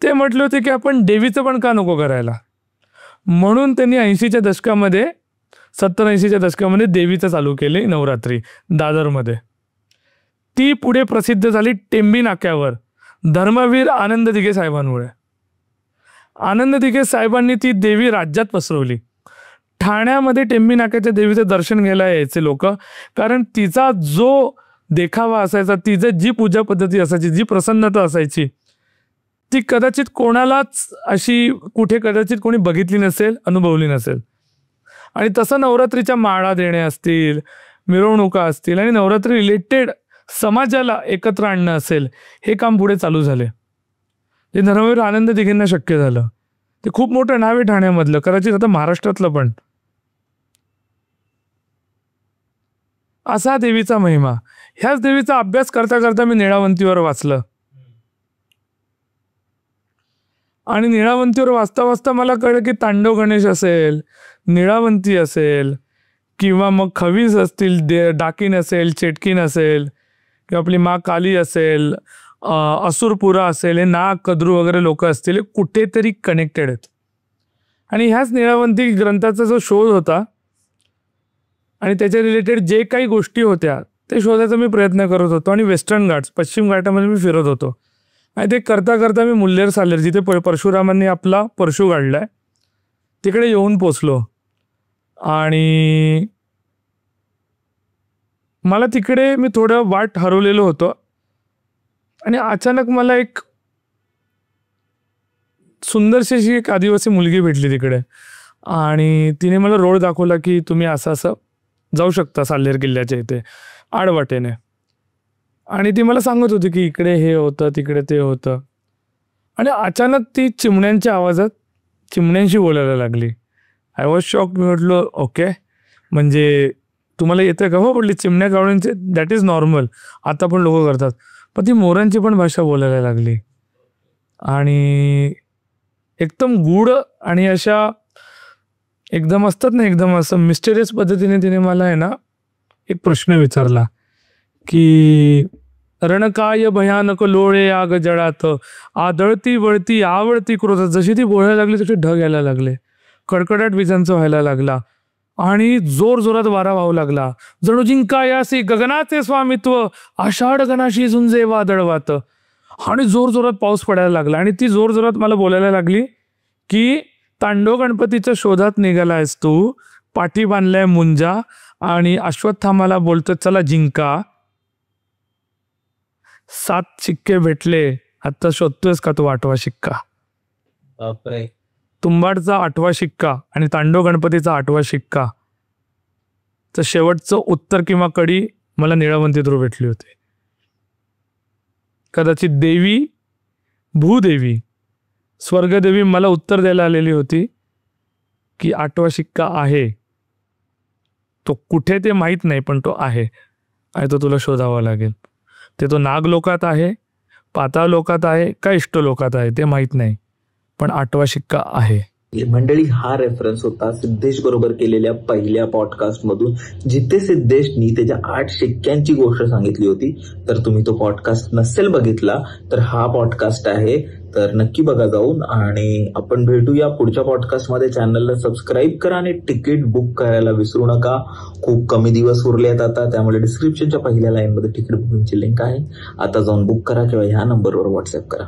ते म्हटले होते की आपण देवीचं पण का नको करायला. म्हणून त्यांनी 80च्या दशकामध्ये, 70-80च्या दशकामध्ये देवीचं चालू केले नवरात्री दादरमध्ये. ती पुढे प्रसिद्ध झाली टेंबी नाक्यावर धर्मवीर आनंद दिघे साहेबांमुळे. आनंद दिघे साहेबांनी ती देवी राज्यात पसरवली. ठाण्यामध्ये टेंबी नाक्याच्या देवीचं दर्शन घ्यायला यायचे लोक, कारण तिचा जो देखावा असायचा, तिचं जी पूजा पद्धती असायची, जी प्रसन्नता असायची, ती कदाचित कोणालाच अशी कुठे कदाचित कोणी बघितली नसेल, अनुभवली नसेल. आणि तसं नवरात्रीच्या माळा देणे असतील, मिरवणुका असतील, आणि नवरात्री रिलेटेड समाजाला एकत्र आणणं असेल, हे काम पुढे चालू झाले. ते धर्मवीर आनंद दिघेंना शक्य झालं. ते खूप मोठं नाव आहे ठाण्यामधलं, कदाचित आता महाराष्ट्रातलं पण. असा देवीचा महिमा. ह्याच देवीचा अभ्यास करता करता मी निळावंतीवर वाचलं, आणि निळावंतीवर वाचता वाचता मला कळलं की तांडव गणेश असेल, निळावंती असेल, किंवा मग खवीज असतील, डाकीन असेल, चेटकीन असेल, किंवा आपली मा काली असेल, असुरपुरा असेल, हे नाग कद्रू वगैरे लोक असतील, कुठेतरी कनेक्टेड आहेत. आणि ह्याच निळावंती ग्रंथाचा जो शोध होता आणि त्याच्या रिलेटेड जे काही गोष्टी होत्या ते शोधायचा मी प्रयत्न करत होतो. आणि वेस्टर्न घाट्स, पश्चिम घाटामध्ये मी फिरत होतो. आणि ते करता करता मी मुल्लेर सालेर, जिथे परशुरामांनी आपला परशु काढलाय, तिकडे येऊन पोचलो. आणि मला तिकडे मी थोडं वाट हरवलेलो होतो, आणि अचानक मला एक सुंदरशी अशी एक आदिवासी मुलगी भेटली तिकडे. आणि तिने मला रोड दाखवला की तुम्ही असं असं जाऊ शकता साल्हेर किल्ल्याच्या इथे आडवाटेने. आणि ती मला सांगत होती की इकडे हे होतं, तिकडे ते होतं. आणि अचानक ती चिमण्यांच्या आवाजात चिमण्यांशी बोलायला लागली. I was shock. मी म्हटलं ओके, म्हणजे तुम्हाला येतं का? हो म्हटली, चिमण्या कावळ्यांचे दॅट इज नॉर्मल, आता पण लोक करतात. पण ती मोरांची पण भाषा बोलायला लागली आणि एकदम गूढ आणि अशा एकदम असतात ना, एकदम असं मिस्टेरियस पद्धतीने तिने मला आहे ना एक प्रश्न विचारला की रणकाय भयानक लोळे आग जळात, आदळती वळती आवळती क्रोधात. जशी ती बोलायला लागली तसे ढग यायला लागले, कडकडाट विजांचं व्हायला लागला आणि जोर जोरात वारा वाहू लागला. जणू जिंकायासी गगनाचे स्वामित्व, आषाढ गणाशी झुंजे वादळवात. आणि जोर जोरात पाऊस पडायला लागला आणि ती जोर जोरात मला बोलायला लागली की तांडव गणपतीच्या शोधात निघालायस तू, पाठी बांधलाय मुंजा आणि अश्वत्थामाला बोलतो चला जिंका. 7 शिक्के भेटले, आता शोधतोयस का तो 8वा शिक्का? बापरे. तुंबाडचा 8वा शिक्का आणि तांडव गणपतीचा 8वा शिक्का. तर शेवटचं उत्तर किंवा कडी मला निळवंतीतून भेटली होती. कदाचित देवी, भूदेवी, स्वर्गदेवी मला उत्तर द्यायला आलेली होती की 8वा शिक्का आहे. तो कुठे ते माहीत नाही, पण तो आहे आणि तो तुला शोधावा लागेल. ते तो नागलोकात आहे, पाताळ लोकात आहे का इष्टलोकात आहे ते माहीत नाही, पण 8वा शिक्का आहे. मंडळी, हा रेफरन्स होता सिद्धेश बरोबर केलेल्या पहिल्या पॉडकास्ट मधून, जिथे सिद्धेशनी त्याच्या 8 शिक्क्यांची गोष्ट सांगितली होती. तर तुम्ही तो पॉडकास्ट नसेल बघितला तर हा पॉडकास्ट आहे, तर नक्की बघा जाऊन. आणि आपण भेटूया पुढच्या पॉडकास्टमध्ये. चॅनलला सबस्क्राईब करा आणि तिकीट बुक करायला विसरू नका. खूप कमी दिवस उरले आहेत आता, त्यामुळे डिस्क्रिप्शनच्या पहिल्या लाईनमध्ये तिकीट बुकिंगची लिंक आहे. आता जाऊन बुक करा किंवा ह्या नंबरवर व्हॉट्सअप करा.